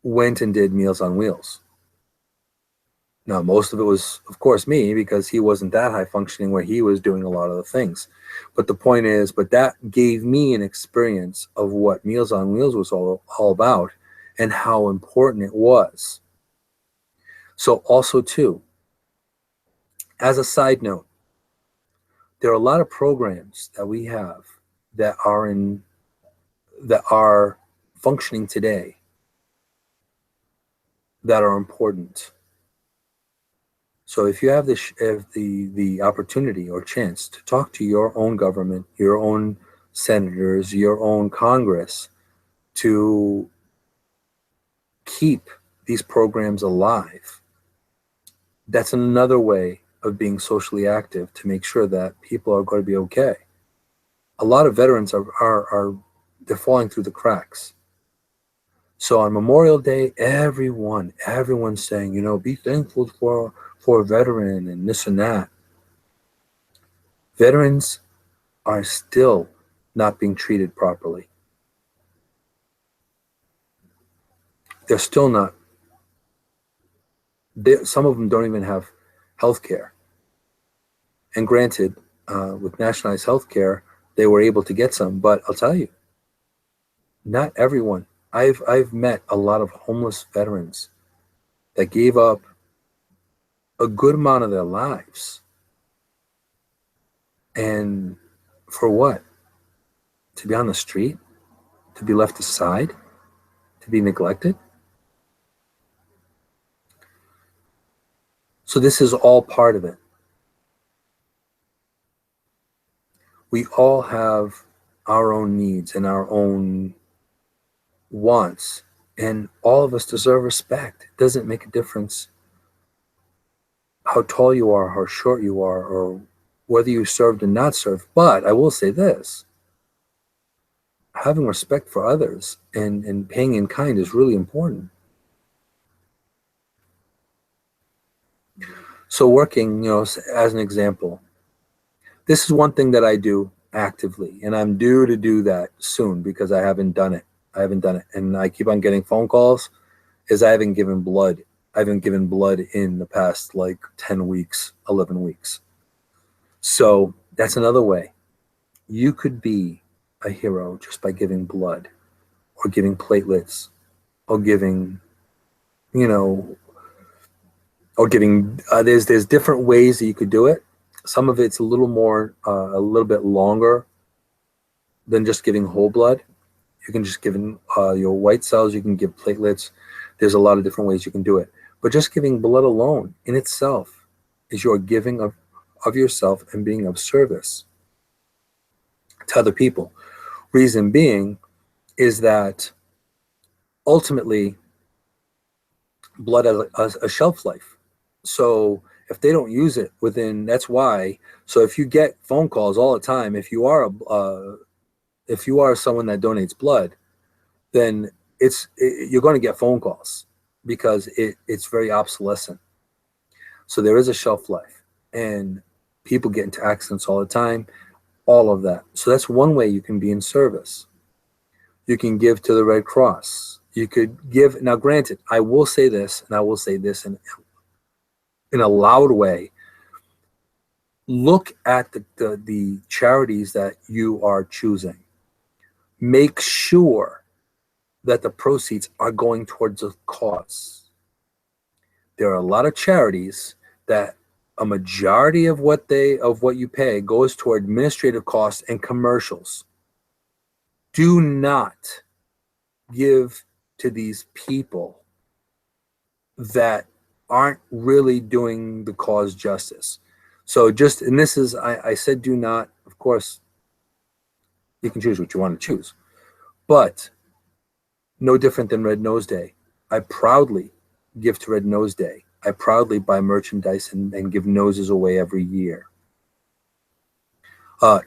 Speaker 1: went and did Meals on Wheels. Now, most of it was, of course, me, because he wasn't that high functioning where he was doing a lot of the things. But the point is, but that gave me an experience of what Meals on Wheels was all about and how important it was. So also, too, as a side note, there are a lot of programs that we have that are functioning today that are important. So if you have the opportunity or chance to talk to your own government, your own senators, your own Congress, to keep these programs alive, that's another way of being socially active to make sure that people are going to be okay. A lot of veterans are they're falling through the cracks. So on Memorial Day, everyone's saying, be thankful for a veteran and this and that. Veterans are still not being treated properly. They're still not. Some of them don't even have health care. And granted, with nationalized health care, they were able to get some. But I'll tell you, not everyone. I've met a lot of homeless veterans that gave up a good amount of their lives. And for what? To be on the street? To be left aside? To be neglected? So this is all part of it. We all have our own needs and our own wants, and all of us deserve respect. It doesn't make a difference how tall you are, how short you are, or whether you served or not served. But I will say this: having respect for others and paying in kind is really important. So working, as an example, this is one thing that I do actively, and I'm due to do that soon because I haven't done it. And I keep on getting phone calls, is I haven't given blood. I haven't given blood in the past 10 weeks, 11 weeks. So that's another way. You could be a hero just by giving blood or giving platelets or giving, or giving. There's different ways that you could do it. Some of it's a little bit longer than just giving whole blood. You can just give your white cells. You can give platelets. There's a lot of different ways you can do it. But just giving blood alone in itself is your giving of yourself and being of service to other people. Reason being is that ultimately blood has a shelf life. So if they don't use it within, that's why. So if you get phone calls all the time, if you are someone that donates blood, then you're going to get phone calls because it's very obsolescent. So there is a shelf life, and people get into accidents all the time, all of that. So that's one way you can be in service. You can give to the Red Cross. You could give. Now, granted, I will say this, and I will say this in a loud way. Look at the charities that you are choosing. Make sure that the proceeds are going towards a cause. There are a lot of charities that a majority of what you pay goes toward administrative costs and commercials. Do not give to these people that aren't really doing the cause justice. So and this is, I said do not, of course, you can choose what you want to choose, but no different than Red Nose Day. I proudly give to Red Nose Day. I proudly buy merchandise and give noses away every year.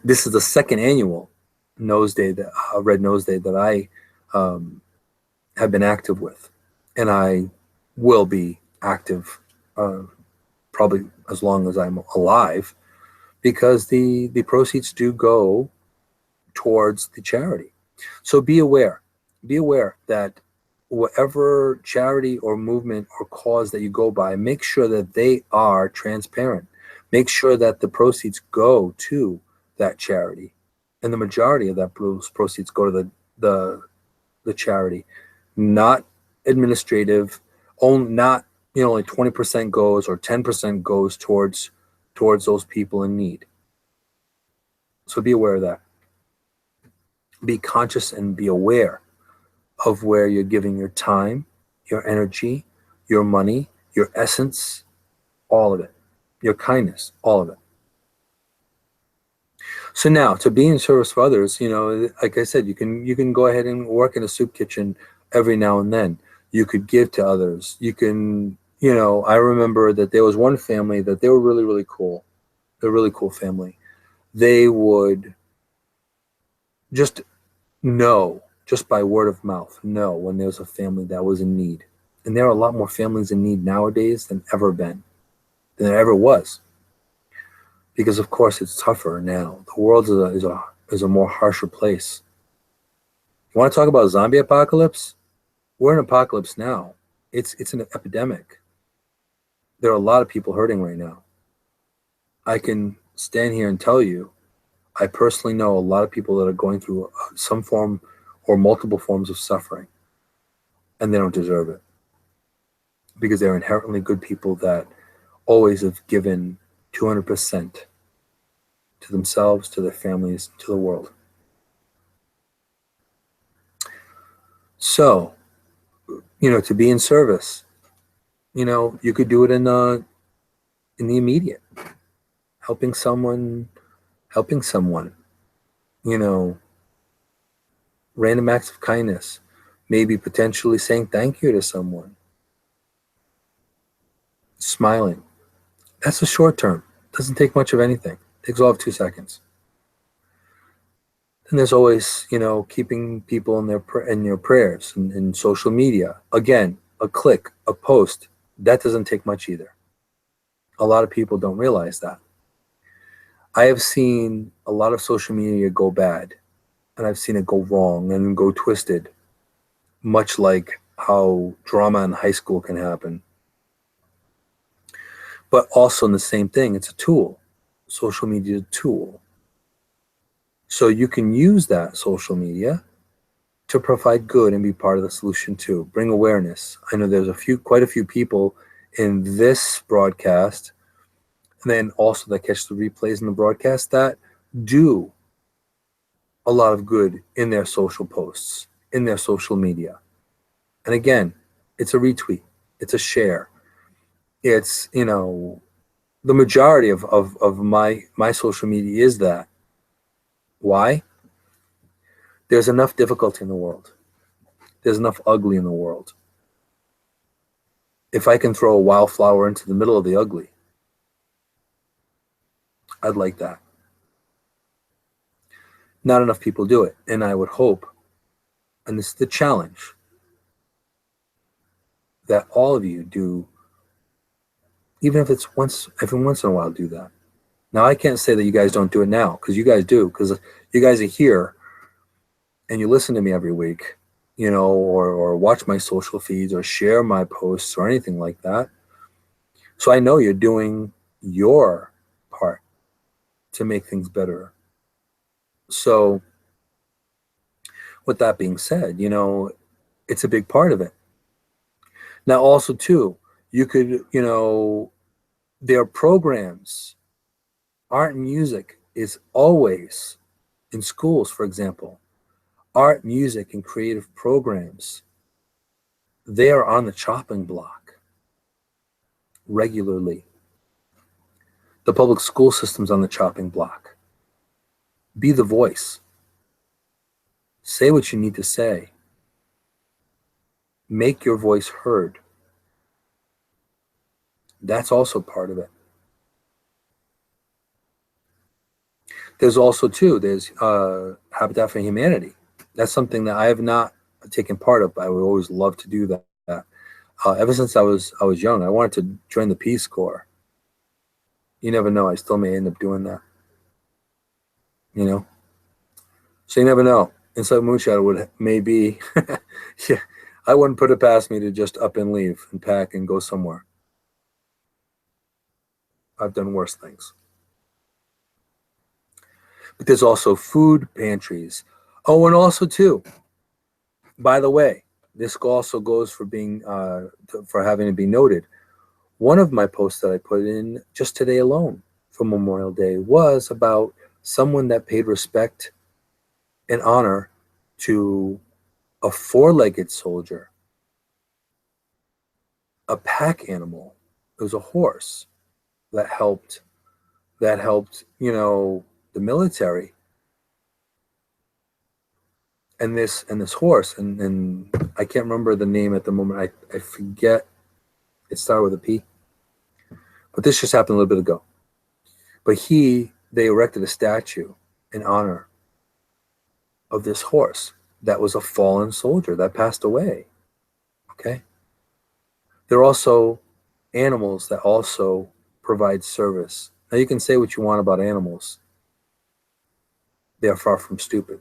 Speaker 1: This is the second annual Nose Day, Red Nose Day, that I have been active with, and I will be active probably as long as I'm alive, because the proceeds do go towards the charity. So be aware that whatever charity or movement or cause that you go by, make sure that they are transparent. Make sure that the proceeds go to that charity, and the majority of those proceeds go to the charity, not administrative. Not only 20% goes or 10% goes towards those people in need. So be aware of that. Be conscious and be aware of where you're giving your time, your energy, your money, your essence, all of it, your kindness, all of it. So now, to be in service for others, like I said, you can go ahead and work in a soup kitchen every now and then. You could give to others. You can, I remember that there was one family that they were really, really cool. They're a really cool family. They would just know, just by word of mouth, know when there was a family that was in need. And there are a lot more families in need nowadays than ever there ever was. Because of course it's tougher now. The world is a more harsher place. You want to talk about zombie apocalypse? We're in an apocalypse now. It's an epidemic. There are a lot of people hurting right now. I can stand here and tell you, I personally know a lot of people that are going through some form or multiple forms of suffering, and they don't deserve it, because they're inherently good people that always have given 200% to themselves, to their families, to the world. So, to be in service, you could do it in the immediate, helping someone, random acts of kindness, maybe potentially saying thank you to someone, smiling. That's a short term. Doesn't take much of anything. Takes all of 2 seconds. And there's always, keeping people in your prayers and social media. Again, a click, a post, that doesn't take much either. A lot of people don't realize that. I have seen a lot of social media go bad, and I've seen it go wrong and go twisted, much like how drama in high school can happen. But also in the same thing, it's a tool. Social media is a tool. So you can use that social media to provide good and be part of the solution too. Bring awareness. I know there's quite a few people in this broadcast, and then also that catch the replays in the broadcast, that do a lot of good in their social posts, in their social media. And again, it's a retweet, it's a share. It's, the majority of my social media is that. Why? There's enough difficulty in the world. There's enough ugly in the world. If I can throw a wildflower into the middle of the ugly, I'd like that. Not enough people do it. And I would hope, and this is the challenge, that all of you do, even if it's every once in a while, do that. Now, I can't say that you guys don't do it now, because you guys do, because you guys are here and you listen to me every week, or watch my social feeds or share my posts or anything like that. So I know you're doing your part to make things better. So with that being said, it's a big part of it. Now, also, too, you could, their programs, art and music is always in schools, for example, art, music, and creative programs, they are on the chopping block regularly. The public school system's on the chopping block. Be the voice. Say what you need to say. Make your voice heard. That's also part of it. There's also, too, there's Habitat for Humanity. That's something that I have not taken part of, but I would always love to do that. Ever since I was young, I wanted to join the Peace Corps. You never know. I still may end up doing that. So you never know. Inside Moonshadow would maybe, yeah, I wouldn't put it past me to just up and leave and pack and go somewhere. I've done worse things. But there's also food pantries. Oh, and also, too, by the way, this also goes for being for having to be noted. One of my posts that I put in just today alone for Memorial Day was about someone that paid respect and honor to a four-legged soldier, a pack animal. It was a horse that helped, the military. And this horse, and I can't remember the name at the moment. I forget. It started with a P. But this just happened a little bit ago. But they erected a statue in honor of this horse that was a fallen soldier that passed away. Okay? There are also animals that also provide service. Now, you can say what you want about animals. They are far from stupid.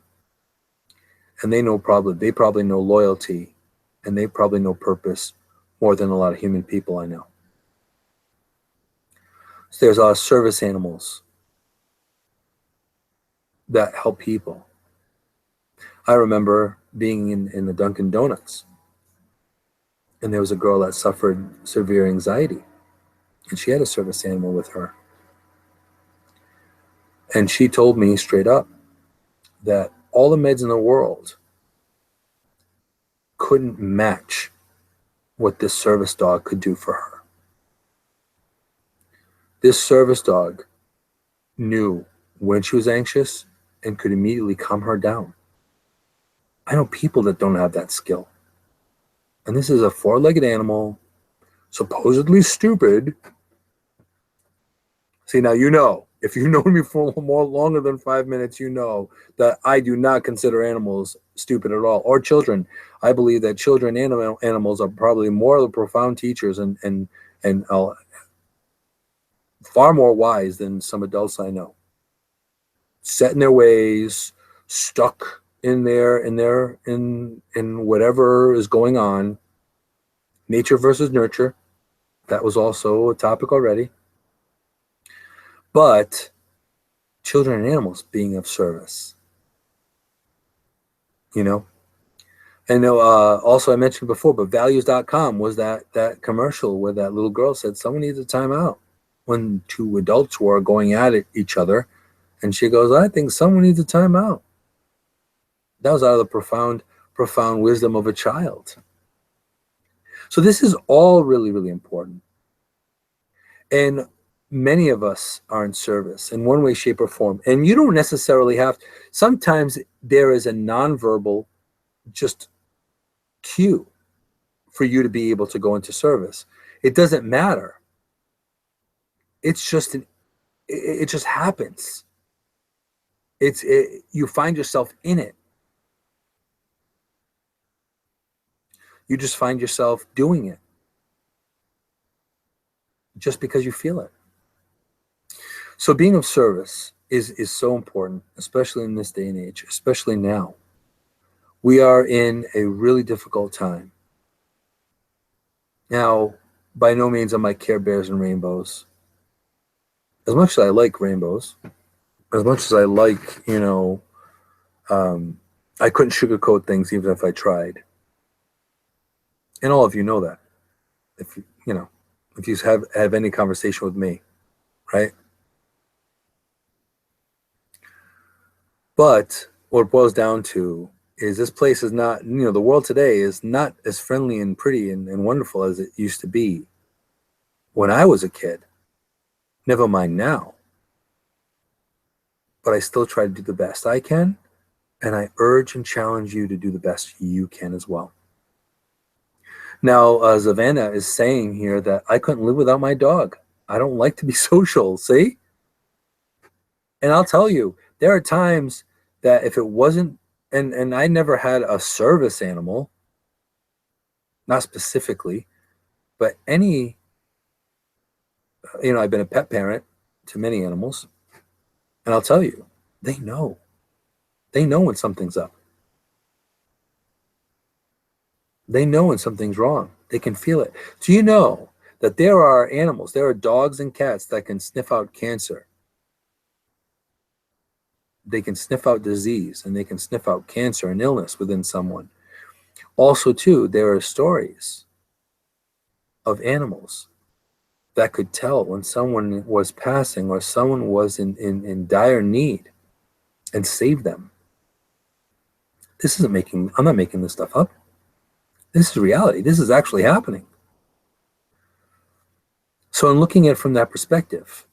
Speaker 1: And they probably know loyalty, and they probably know purpose more than a lot of human people I know. So there's a lot of service animals that help people. I remember being in the Dunkin' Donuts, and there was a girl that suffered severe anxiety, and she had a service animal with her. And she told me straight up that all the meds in the world couldn't match what this service dog could do for her. This service dog knew when she was anxious and could immediately calm her down. I know people that don't have that skill. And this is a four-legged animal, supposedly stupid. See, now if you've known me for more longer than 5 minutes, you know that I do not consider animals stupid at all, or children. I believe that children and animals are probably more profound teachers and far more wise than some adults I know. Set in their ways, stuck in whatever is going on. Nature versus nurture. That was also a topic already. But children and animals being of service. And also I mentioned before, but values.com was that commercial where that little girl said someone needs a timeout when two adults were going at each other. And she goes, I think someone needs a timeout. That was out of the profound wisdom of a child. So this is all really, really important. And many of us are in service in one way, shape, or form. And you don't necessarily have, sometimes there is a nonverbal just cue for you to be able to go into service. It doesn't matter. It's just it just happens. You find yourself in it. You just find yourself doing it just because you feel it. So being of service is so important, especially in this day and age, especially now. We are in a really difficult time. Now, by no means am I Care Bears and rainbows. As much as I like rainbows, as much as I like, I couldn't sugarcoat things even if I tried. And all of you know that. If if you have any conversation with me, right? But what it boils down to is this place is not, the world today is not as friendly and pretty and wonderful as it used to be when I was a kid. Never mind now. But I still try to do the best I can. And I urge and challenge you to do the best you can as well. Now, Savannah is saying here that I couldn't live without my dog. I don't like to be social, see? And I'll tell you, there are times that if it wasn't, and I never had a service animal, not specifically, but any, I've been a pet parent to many animals, and I'll tell you, they know. They know when something's up. They know when something's wrong. They can feel it. Do you know that there are animals, there are dogs and cats that can sniff out cancer? They can sniff out disease, and they can sniff out cancer and illness within someone. Also, too, there are stories of animals that could tell when someone was passing or someone was in dire need and save them. I'm not making this stuff up. This is reality. This is actually happening. So in looking at it from that perspective,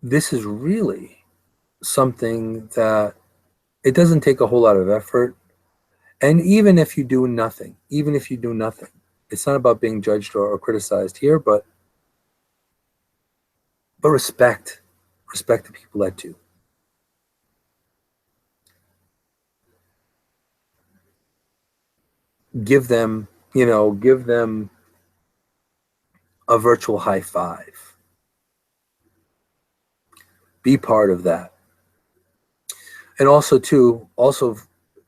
Speaker 1: this is really something that it doesn't take a whole lot of effort. And even if you do nothing, it's not about being judged or criticized here, but respect the people that do. Give them a virtual high five. Be part of that. And also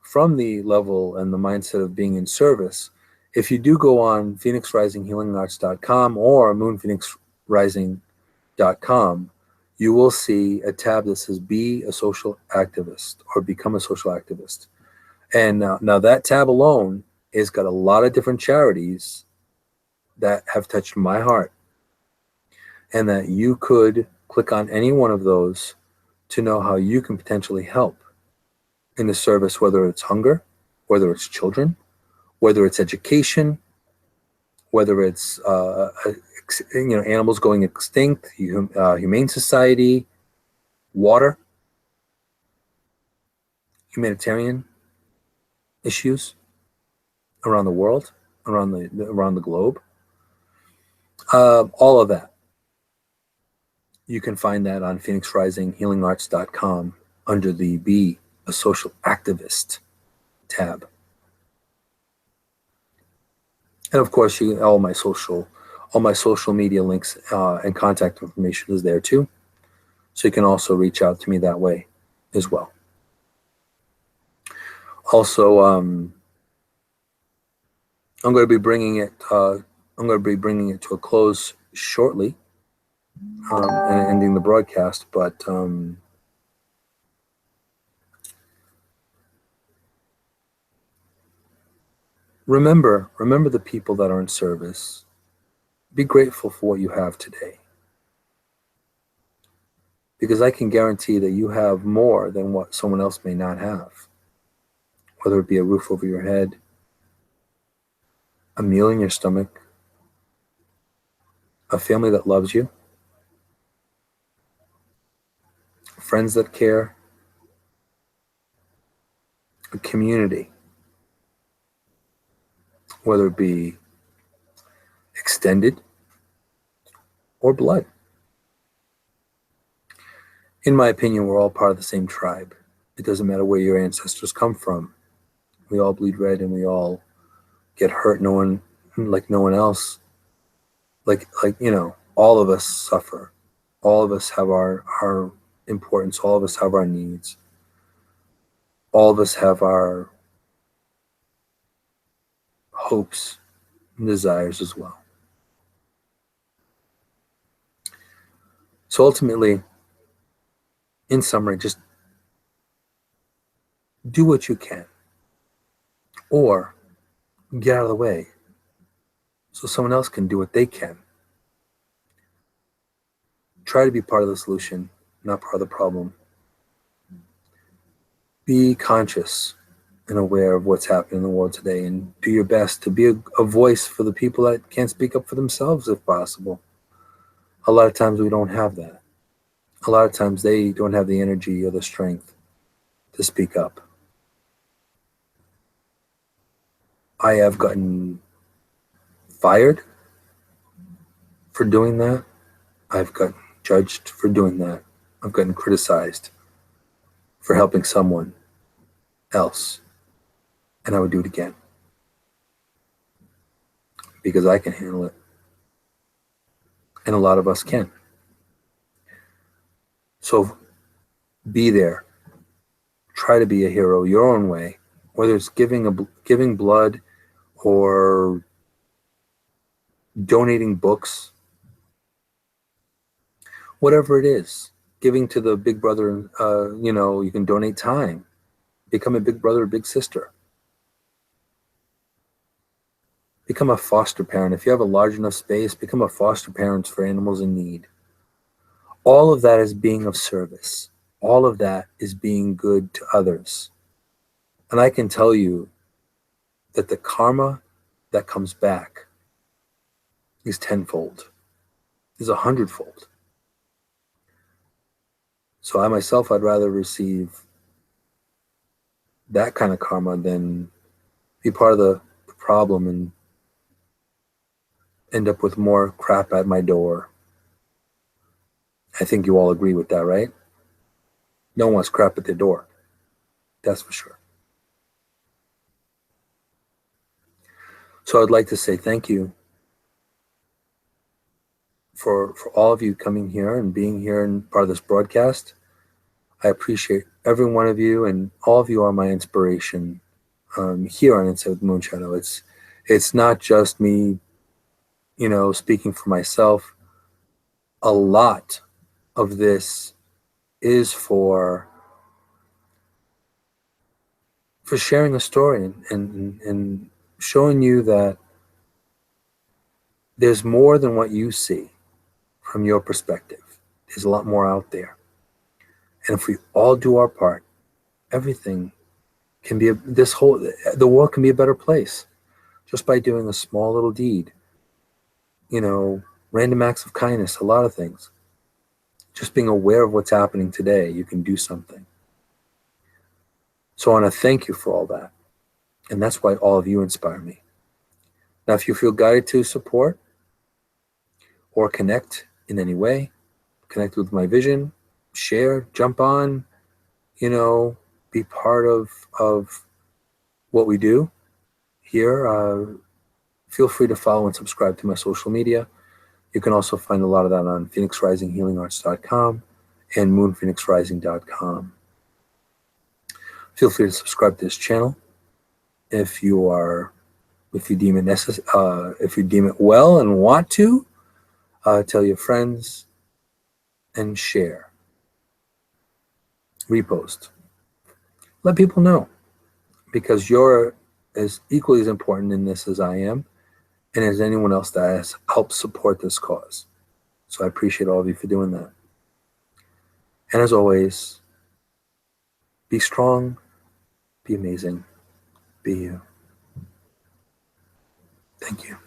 Speaker 1: from the level and the mindset of being in service, if you do go on phoenixrisinghealingarts.com or moonphoenixrising.com, you will see a tab that says be a social activist or become a social activist. And now that tab alone has got a lot of different charities that have touched my heart, and that you could click on any one of those to know how you can potentially help in the service, whether it's hunger, whether it's children, whether it's education, whether it's animals going extinct, humane society, water, humanitarian issues around the world, around the globe, all of that. You can find that on phoenixrisinghealingarts.com under the Be a Social Activist tab. And of course, all my social media links and contact information is there too. So you can also reach out to me that way as well. Also, I'm going to be bringing it to a close shortly, and ending the broadcast. But remember the people that are in service. Be grateful for what you have today, because I can guarantee that you have more than what someone else may not have, whether it be a roof over your head, a meal in your stomach, a family that loves you, friends that care, a community, whether it be extended or blood. In my opinion, we're all part of the same tribe. It doesn't matter where your ancestors come from. We all bleed red and we all get hurt like no one else. All of us suffer. All of us have our importance. All of us have our needs. All of us have our hopes and desires as well. So ultimately, in summary, just do what you can, or get out of the way so someone else can do what they can. Try to be part of the solution, not part of the problem. Be conscious and aware of what's happening in the world today, and do your best to be a voice for the people that can't speak up for themselves if possible. A lot of times we don't have that. A lot of times they don't have the energy or the strength to speak up. I have gotten fired for doing that. I've gotten judged for doing that. I've gotten criticized for helping someone else. And I would do it again, because I can handle it. And a lot of us can. So be there. Try to be a hero your own way, whether it's giving blood or donating books, whatever it is. Giving to the big brother, you can donate time. Become a big brother or big sister. Become a foster parent. If you have a large enough space, become a foster parent for animals in need. All of that is being of service. All of that is being good to others. And I can tell you that the karma that comes back is tenfold, is 100-fold. So I myself, I'd rather receive that kind of karma than be part of the problem and end up with more crap at my door. I think you all agree with that, right? No one wants crap at their door. That's for sure. So I'd like to say thank you for all of you coming here and being here and part of this broadcast. I appreciate every one of you, and all of you are my inspiration here on Inside with Moonshadow. It's not just me, speaking for myself. A lot of this is for sharing a story and showing you that there's more than what you see from your perspective. There's a lot more out there. And if we all do our part, everything can be, the world can be a better place just by doing a small little deed. Random acts of kindness, a lot of things. Just being aware of what's happening today, you can do something. So I want to thank you for all that. And that's why all of you inspire me. Now, if you feel guided to support or connect in any way, connect with my vision, share, jump on, be part of what we do here, feel free to follow and subscribe to my social media. You can also find a lot of that on phoenixrisinghealingarts.com and moonphoenixrising.com. Feel free to subscribe to this channel if you deem it if you deem it well and want to. Tell your friends and share. Repost. Let people know, because your as equally as important in this as I am, and as anyone else that has helped support this cause. So I appreciate all of you for doing that. And as always, be strong, be amazing, be you. Thank you.